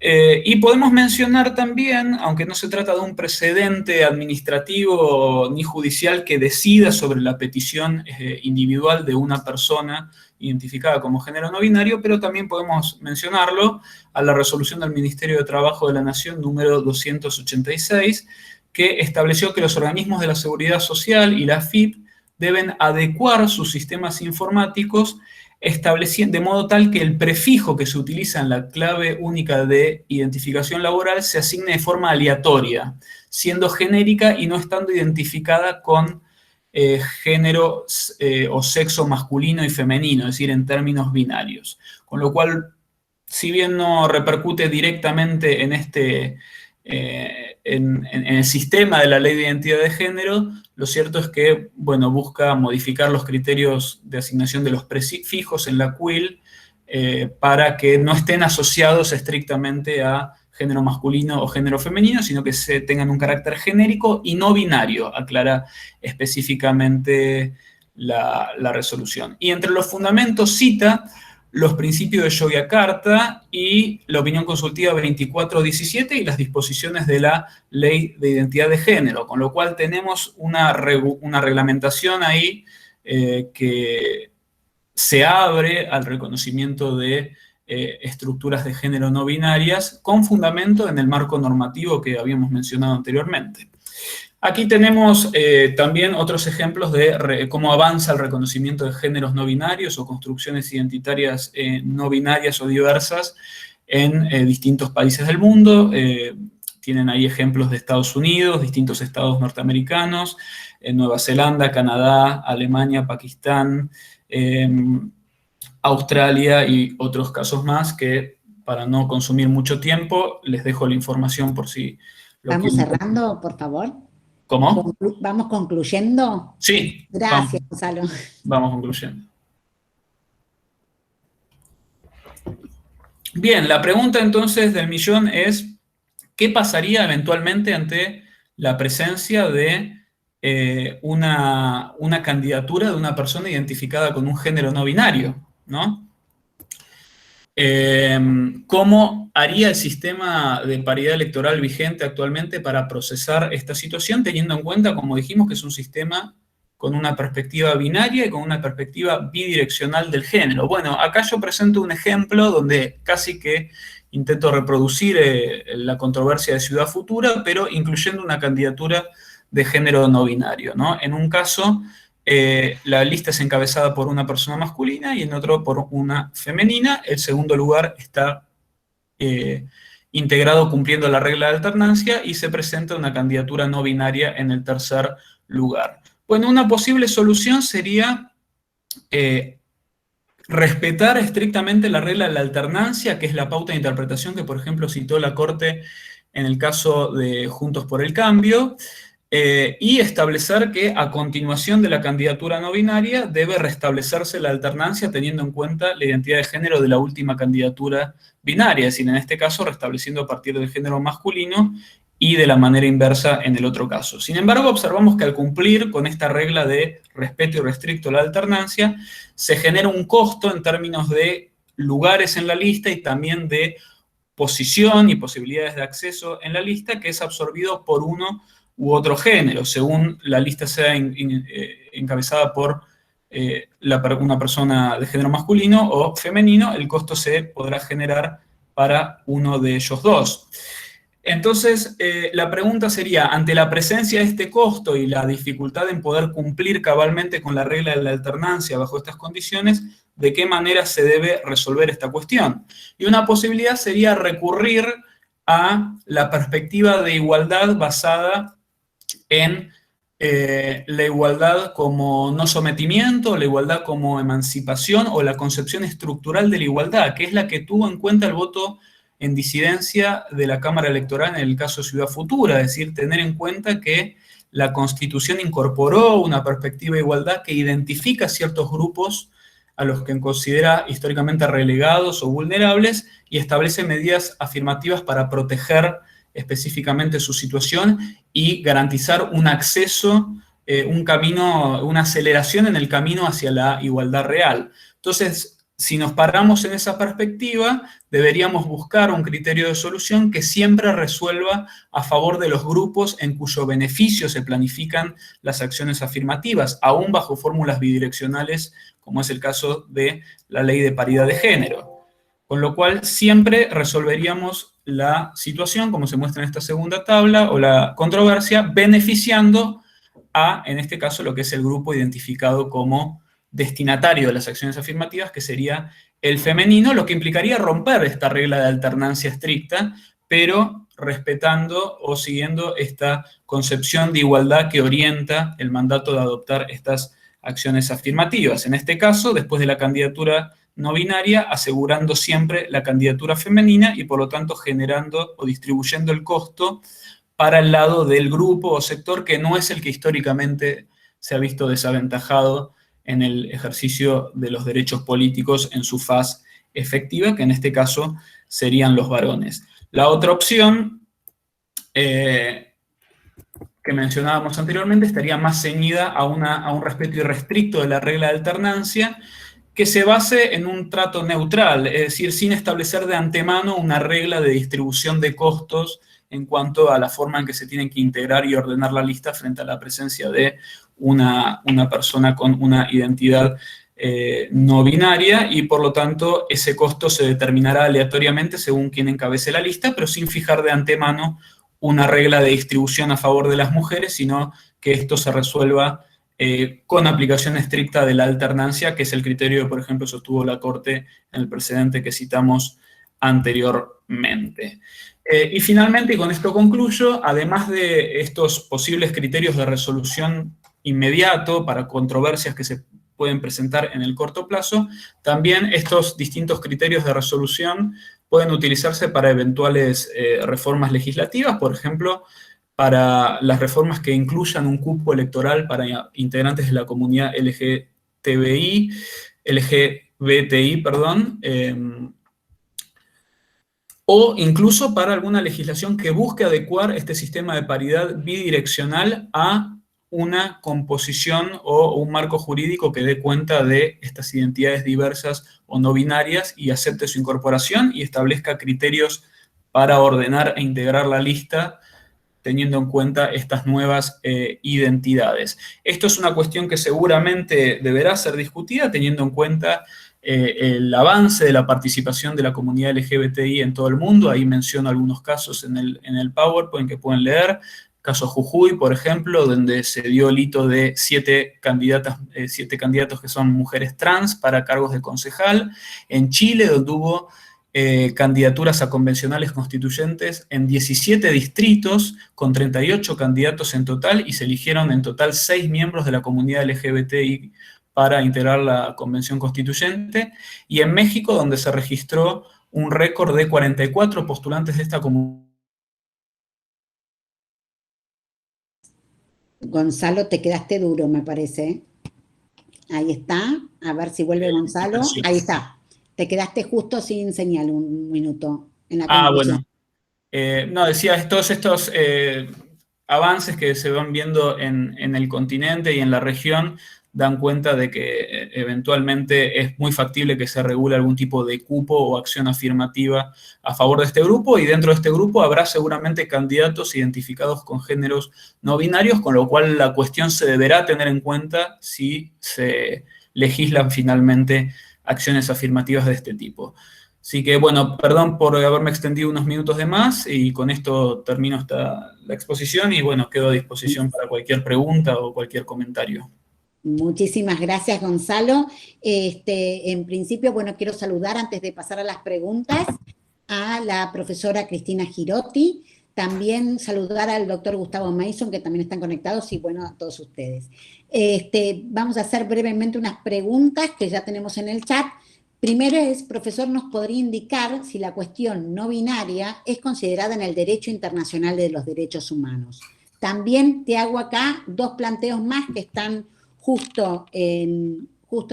Y podemos mencionar también, aunque no se trata de un precedente administrativo ni judicial que decida sobre la petición individual de una persona identificada como género no binario, pero también podemos mencionarlo a la resolución del Ministerio de Trabajo de la Nación número 286, que estableció que los organismos de la Seguridad Social y la AFIP deben adecuar sus sistemas informáticos de modo tal que el prefijo que se utiliza en la clave única de identificación laboral se asigne de forma aleatoria, siendo genérica y no estando identificada con género o sexo masculino y femenino, es decir, en términos binarios. Con lo cual, si bien no repercute directamente en en el sistema de la ley de identidad de género, lo cierto es que, bueno, busca modificar los criterios de asignación de los prefijos en la CUIL para que no estén asociados estrictamente a género masculino o género femenino, sino que tengan un carácter genérico y no binario, aclara específicamente la resolución. Y entre los fundamentos cita los principios de Yogyakarta y la opinión consultiva 2417 y las disposiciones de la Ley de Identidad de Género, con lo cual tenemos una reglamentación ahí que se abre al reconocimiento de estructuras de género no binarias con fundamento en el marco normativo que habíamos mencionado anteriormente. Aquí tenemos también otros ejemplos de cómo avanza el reconocimiento de géneros no binarios o construcciones identitarias no binarias o diversas en distintos países del mundo. Tienen ahí ejemplos de Estados Unidos, distintos estados norteamericanos, Nueva Zelanda, Canadá, Alemania, Pakistán, Australia y otros casos más que, para no consumir mucho tiempo, les dejo la información por si lo Vamos quieren. cerrando, por favor. ¿Cómo? ¿Vamos concluyendo? Sí. Gracias, Gonzalo. Vamos concluyendo. Bien, la pregunta entonces del millón es, ¿qué pasaría eventualmente ante la presencia de una candidatura de una persona identificada con un género no binario, ¿no? ¿Cómo haría el sistema de paridad electoral vigente actualmente para procesar esta situación, teniendo en cuenta, como dijimos, que es un sistema con una perspectiva binaria y con una perspectiva bidireccional del género? Bueno, acá yo presento un ejemplo donde casi que intento reproducir la controversia de Ciudad Futura, pero incluyendo una candidatura de género no binario, ¿no? En un caso, la lista es encabezada por una persona masculina y en otro por una femenina. El segundo lugar está integrado cumpliendo la regla de alternancia y se presenta una candidatura no binaria en el tercer lugar. Bueno, una posible solución sería respetar estrictamente la regla de la alternancia, que es la pauta de interpretación que, por ejemplo, citó la Corte en el caso de Juntos por el Cambio, y establecer que a continuación de la candidatura no binaria debe restablecerse la alternancia teniendo en cuenta la identidad de género de la última candidatura binaria, es decir, en este caso restableciendo a partir del género masculino y de la manera inversa en el otro caso. Sin embargo, observamos que al cumplir con esta regla de respeto y restricto a la alternancia, se genera un costo en términos de lugares en la lista y también de posición y posibilidades de acceso en la lista, que es absorbido por uno u otro género, según la lista sea encabezada por una persona de género masculino o femenino, el costo se podrá generar para uno de ellos dos. Entonces, la pregunta sería, ante la presencia de este costo y la dificultad en poder cumplir cabalmente con la regla de la alternancia bajo estas condiciones, ¿de qué manera se debe resolver esta cuestión? Y una posibilidad sería recurrir a la perspectiva de igualdad basada en la igualdad como no sometimiento, la igualdad como emancipación o la concepción estructural de la igualdad, que es la que tuvo en cuenta el voto en disidencia de la Cámara Electoral en el caso de Ciudad Futura, es decir, tener en cuenta que la Constitución incorporó una perspectiva de igualdad que identifica ciertos grupos a los que considera históricamente relegados o vulnerables y establece medidas afirmativas para proteger específicamente su situación y garantizar un acceso, un camino, una aceleración en el camino hacia la igualdad real. Entonces, si nos paramos en esa perspectiva, deberíamos buscar un criterio de solución que siempre resuelva a favor de los grupos en cuyo beneficio se planifican las acciones afirmativas, aún bajo fórmulas bidireccionales, como es el caso de la Ley de Paridad de Género. Con lo cual, siempre resolveríamos la situación, como se muestra en esta segunda tabla, o la controversia, beneficiando a, en este caso, lo que es el grupo identificado como destinatario de las acciones afirmativas, que sería el femenino, lo que implicaría romper esta regla de alternancia estricta, pero respetando o siguiendo esta concepción de igualdad que orienta el mandato de adoptar estas acciones afirmativas. En este caso, después de la candidatura no binaria, asegurando siempre la candidatura femenina y por lo tanto generando o distribuyendo el costo para el lado del grupo o sector que no es el que históricamente se ha visto desaventajado en el ejercicio de los derechos políticos en su faz efectiva, que en este caso serían los varones. La otra opción que mencionábamos anteriormente estaría más ceñida a un respeto irrestricto de la regla de alternancia, que se base en un trato neutral, es decir, sin establecer de antemano una regla de distribución de costos en cuanto a la forma en que se tienen que integrar y ordenar la lista frente a la presencia de una persona con una identidad no binaria, y por lo tanto ese costo se determinará aleatoriamente según quien encabece la lista, pero sin fijar de antemano una regla de distribución a favor de las mujeres, sino que esto se resuelva con aplicación estricta de la alternancia, que es el criterio que, por ejemplo, sostuvo la Corte en el precedente que citamos anteriormente. Y finalmente, y con esto concluyo, además de estos posibles criterios de resolución inmediato para controversias que se pueden presentar en el corto plazo, también estos distintos criterios de resolución pueden utilizarse para eventuales reformas legislativas, por ejemplo, para las reformas que incluyan un cupo electoral para integrantes de la comunidad LGBTI, perdón, o incluso para alguna legislación que busque adecuar este sistema de paridad bidireccional a una composición o un marco jurídico que dé cuenta de estas identidades diversas o no binarias y acepte su incorporación y establezca criterios para ordenar e integrar la lista teniendo en cuenta estas nuevas identidades. Esto es una cuestión que seguramente deberá ser discutida teniendo en cuenta el avance de la participación de la comunidad LGBTI en todo el mundo. Ahí menciono algunos casos en el PowerPoint que pueden leer. Caso Jujuy, por ejemplo, donde se dio el hito de 7 candidatos que son mujeres trans para cargos de concejal. En Chile, donde hubo candidaturas a convencionales constituyentes en 17 distritos, con 38 candidatos en total, y se eligieron en total 6 miembros de la comunidad LGBTI para integrar la convención constituyente. Y en México, donde se registró un récord de 44 postulantes de esta comunidad. Gonzalo, te quedaste duro, me parece. Ahí está. A ver si vuelve Gonzalo. Ahí está. Te quedaste justo sin señal un minuto. En la bueno. No, decía, todos estos avances que se van viendo en el continente y en la región dan cuenta de que eventualmente es muy factible que se regule algún tipo de cupo o acción afirmativa a favor de este grupo, y dentro de este grupo habrá seguramente candidatos identificados con géneros no binarios, con lo cual la cuestión se deberá tener en cuenta si se legislan finalmente acciones afirmativas de este tipo. Así que, bueno, perdón por haberme extendido unos minutos de más, y con esto termino la exposición, y bueno, quedo a disposición para cualquier pregunta o cualquier comentario. Muchísimas gracias, Gonzalo. En principio, bueno, quiero saludar antes de pasar a las preguntas a la profesora Cristina Girotti, también saludar al doctor Gustavo Mason, que también están conectados, y bueno, a todos ustedes. Vamos a hacer brevemente unas preguntas que ya tenemos en el chat. Primero es, profesor, ¿nos podría indicar si la cuestión no binaria es considerada en el derecho internacional de los derechos humanos? También te hago acá 2 planteos más que están justo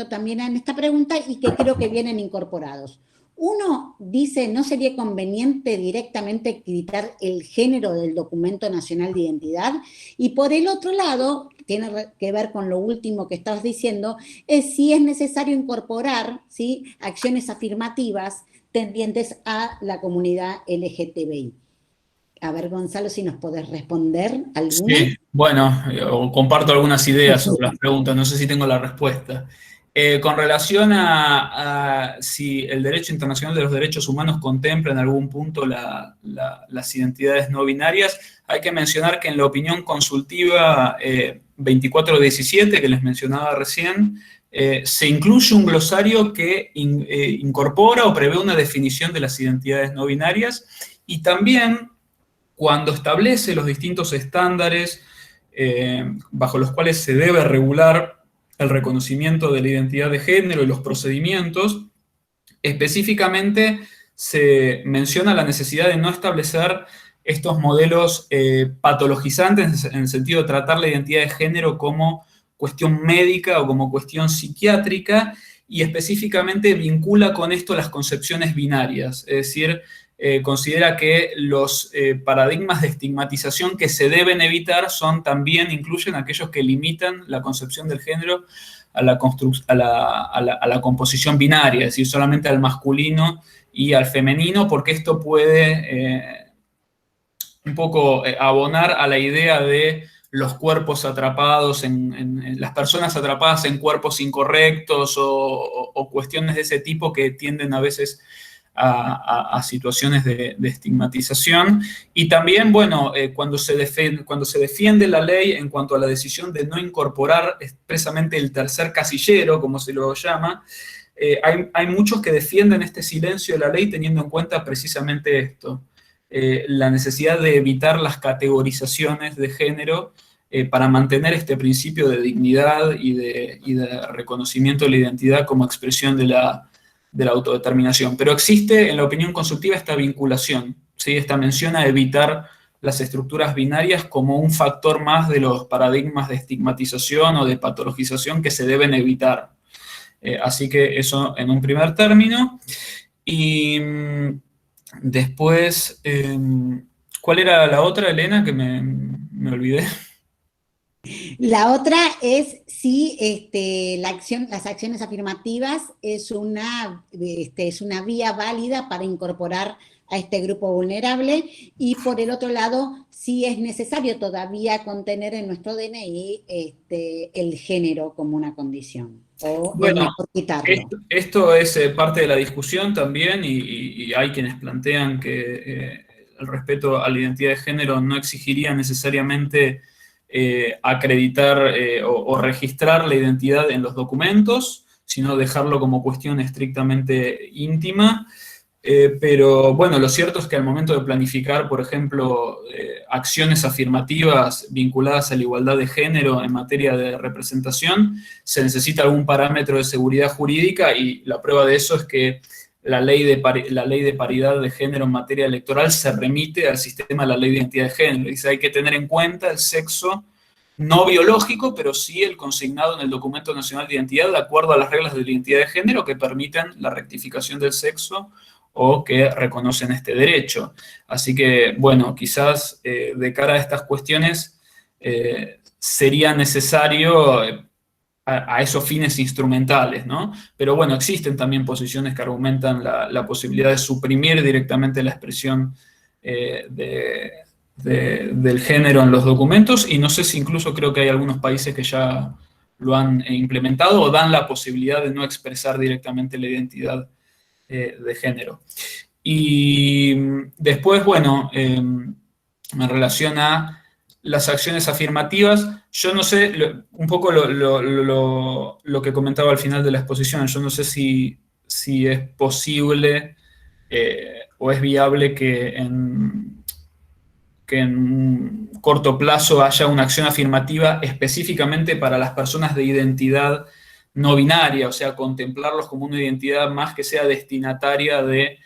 también en esta pregunta y que creo que vienen incorporados. Uno dice, ¿no sería conveniente directamente quitar el género del documento nacional de identidad? Y por el otro lado, tiene que ver con lo último que estabas diciendo, es si es necesario incorporar, ¿sí?, acciones afirmativas tendientes a la comunidad LGTBI. A ver, Gonzalo, si nos podés responder alguna. Sí, bueno, comparto algunas ideas sobre las preguntas, no sé si tengo la respuesta. Con relación a si el derecho internacional de los derechos humanos contempla en algún punto las identidades no binarias, hay que mencionar que en la opinión consultiva 2417, que les mencionaba recién, se incluye un glosario que incorpora o prevé una definición de las identidades no binarias, y también cuando establece los distintos estándares bajo los cuales se debe regular el reconocimiento de la identidad de género y los procedimientos, específicamente se menciona la necesidad de no establecer estos modelos patologizantes en el sentido de tratar la identidad de género como cuestión médica o como cuestión psiquiátrica, y específicamente vincula con esto las concepciones binarias, es decir, considera que los paradigmas de estigmatización que se deben evitar también incluyen aquellos que limitan la concepción del género a la composición binaria, es decir, solamente al masculino y al femenino, porque esto puede un poco abonar a la idea de los cuerpos atrapados, en las personas atrapadas en cuerpos incorrectos o cuestiones de ese tipo que tienden a veces a situaciones de estigmatización. Y también, bueno, cuando se defiende la ley en cuanto a la decisión de no incorporar expresamente el tercer casillero, como se lo llama, hay muchos que defienden este silencio de la ley teniendo en cuenta precisamente esto, la necesidad de evitar las categorizaciones de género para mantener este principio de dignidad y de reconocimiento de la identidad como expresión de la autodeterminación. Pero existe en la opinión constructiva esta vinculación, ¿sí? Esta mención a evitar las estructuras binarias como un factor más de los paradigmas de estigmatización o de patologización que se deben evitar. Así que eso en un primer término. Y después, ¿cuál era la otra, Elena, que me olvidé? La otra es si las acciones afirmativas es una vía válida para incorporar a este grupo vulnerable, y por el otro lado, si es necesario todavía contener en nuestro DNI el género como una condición, o Bueno, es mejor quitarlo. esto es parte de la discusión también, y hay quienes plantean que el respeto a la identidad de género no exigiría necesariamente acreditar o registrar la identidad en los documentos, sino dejarlo como cuestión estrictamente íntima. Pero bueno, lo cierto es que al momento de planificar, por ejemplo, acciones afirmativas vinculadas a la igualdad de género en materia de representación, se necesita algún parámetro de seguridad jurídica, y la prueba de eso es que la ley de paridad de género en materia electoral se remite al sistema de la ley de identidad de género. Dice, hay que tener en cuenta el sexo no biológico, pero sí el consignado en el Documento Nacional de Identidad, de acuerdo a las reglas de la identidad de género que permiten la rectificación del sexo o que reconocen este derecho. Así que, bueno, quizás de cara a estas cuestiones sería necesario a esos fines instrumentales, ¿no? Pero bueno, existen también posiciones que argumentan la posibilidad de suprimir directamente la expresión del género en los documentos, y no sé si incluso creo que hay algunos países que ya lo han implementado o dan la posibilidad de no expresar directamente la identidad de género. Y después, bueno, en relación a las acciones afirmativas, yo no sé, un poco lo que comentaba al final de la exposición, yo no sé si es posible o es viable que en un corto plazo haya una acción afirmativa específicamente para las personas de identidad no binaria, o sea, contemplarlos como una identidad más que sea destinataria de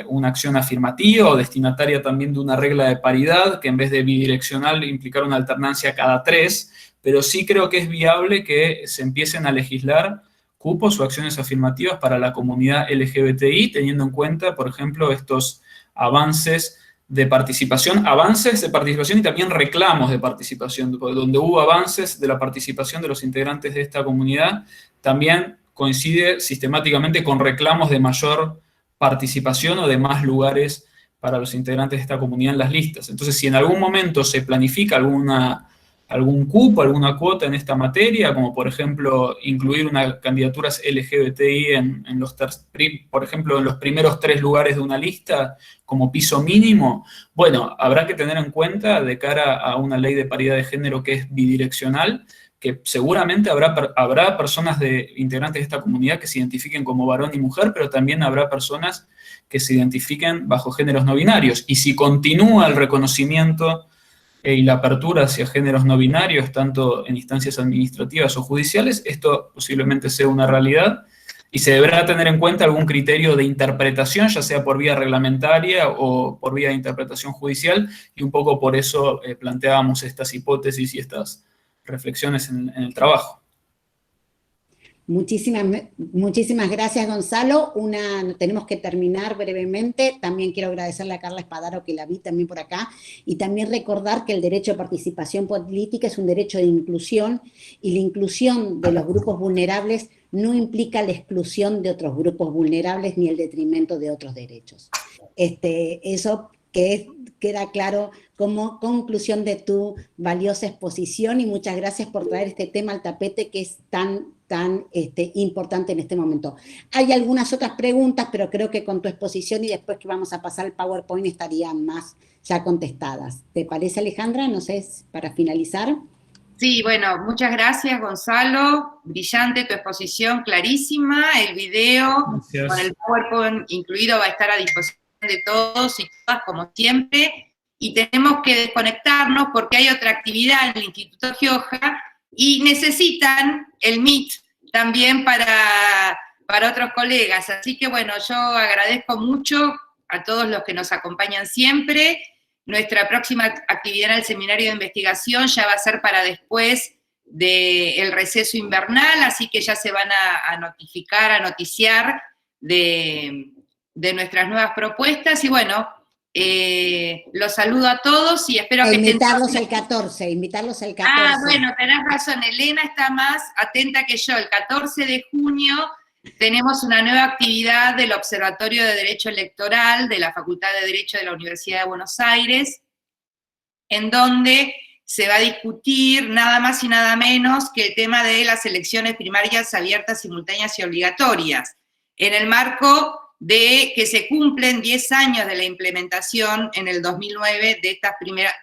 una acción afirmativa, o destinataria también de una regla de paridad, que en vez de bidireccional implicar una alternancia cada 3, pero sí creo que es viable que se empiecen a legislar cupos o acciones afirmativas para la comunidad LGBTI, teniendo en cuenta, por ejemplo, estos avances de participación y también reclamos de participación, donde hubo avances de la participación de los integrantes de esta comunidad, también coincide sistemáticamente con reclamos de mayor participación o de más lugares para los integrantes de esta comunidad en las listas. Entonces, si en algún momento se planifica algún cupo, alguna cuota en esta materia, como por ejemplo incluir unas candidaturas LGBTI por ejemplo, en los primeros 3 lugares de una lista como piso mínimo, bueno, habrá que tener en cuenta de cara a una ley de paridad de género que es bidireccional, que seguramente habrá personas integrantes de esta comunidad que se identifiquen como varón y mujer, pero también habrá personas que se identifiquen bajo géneros no binarios. Y si continúa el reconocimiento y la apertura hacia géneros no binarios, tanto en instancias administrativas o judiciales, esto posiblemente sea una realidad, y se deberá tener en cuenta algún criterio de interpretación, ya sea por vía reglamentaria o por vía de interpretación judicial, y un poco por eso planteábamos estas hipótesis y estas reflexiones en el trabajo. Muchísimas gracias, Gonzalo. Tenemos que terminar brevemente. También quiero agradecerle a Carla Espadaro, que la vi también por acá, y también recordar que el derecho a participación política es un derecho de inclusión, y la inclusión de los grupos vulnerables no implica la exclusión de otros grupos vulnerables ni el detrimento de otros derechos. Eso queda claro como conclusión de tu valiosa exposición, y muchas gracias por traer este tema al tapete que es tan importante en este momento. Hay algunas otras preguntas, pero creo que con tu exposición y después que vamos a pasar al PowerPoint estarían más ya contestadas. ¿Te parece, Alejandra? No sé, para finalizar. Sí, bueno, muchas gracias, Gonzalo. Brillante tu exposición, clarísima. El video Gracias. con el PowerPoint incluido va a estar a disposición de todos y todas, como siempre. Y tenemos que desconectarnos porque hay otra actividad en el Instituto Gioja y necesitan el Meet también para otros colegas. Así que, bueno, yo agradezco mucho a todos los que nos acompañan siempre. Nuestra próxima actividad en el seminario de investigación ya va a ser para después del receso invernal, así que ya se van a notificar, a noticiar de nuestras nuevas propuestas. Y bueno, los saludo a todos y espero que invitarlos al 14. Ah, bueno, tenés razón, Elena está más atenta que yo. El 14 de junio tenemos una nueva actividad del Observatorio de Derecho Electoral de la Facultad de Derecho de la Universidad de Buenos Aires, en donde se va a discutir nada más y nada menos que el tema de las elecciones primarias abiertas, simultáneas y obligatorias, en el marco de que se cumplen 10 años de la implementación en el 2009 de estas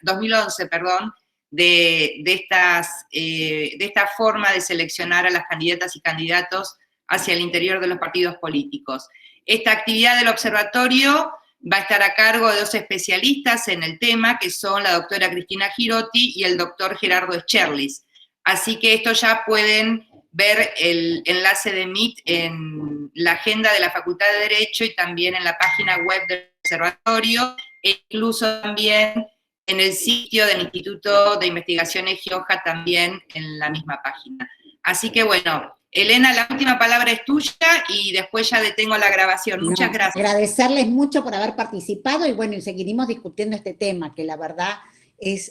2011, perdón, de esta forma de seleccionar a las candidatas y candidatos hacia el interior de los partidos políticos. Esta actividad del observatorio va a estar a cargo de 2 especialistas en el tema, que son la doctora Cristina Girotti y el doctor Gerardo Scherlis. Así que esto ya pueden ver el enlace de Meet en la agenda de la Facultad de Derecho y también en la página web del observatorio, e incluso también en el sitio del Instituto de Investigaciones Gioja, también en la misma página. Así que bueno, Elena, la última palabra es tuya y después ya detengo la grabación. Muchas gracias. Agradecerles mucho por haber participado y bueno, y seguiremos discutiendo este tema, que la verdad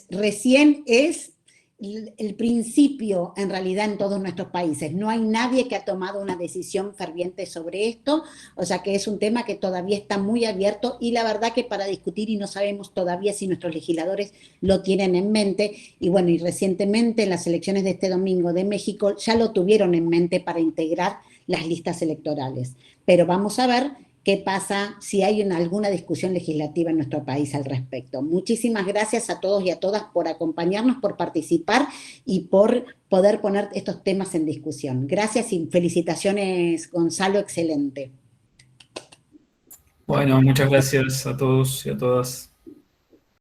recién es el principio en realidad en todos nuestros países. No hay nadie que ha tomado una decisión ferviente sobre esto, o sea que es un tema que todavía está muy abierto y la verdad que para discutir, y no sabemos todavía si nuestros legisladores lo tienen en mente, y bueno, y recientemente en las elecciones de este domingo de México ya lo tuvieron en mente para integrar las listas electorales. Pero vamos a ver qué pasa si hay alguna discusión legislativa en nuestro país al respecto. Muchísimas gracias a todos y a todas por acompañarnos, por participar y por poder poner estos temas en discusión. Gracias y felicitaciones, Gonzalo, excelente. Bueno, muchas gracias a todos y a todas.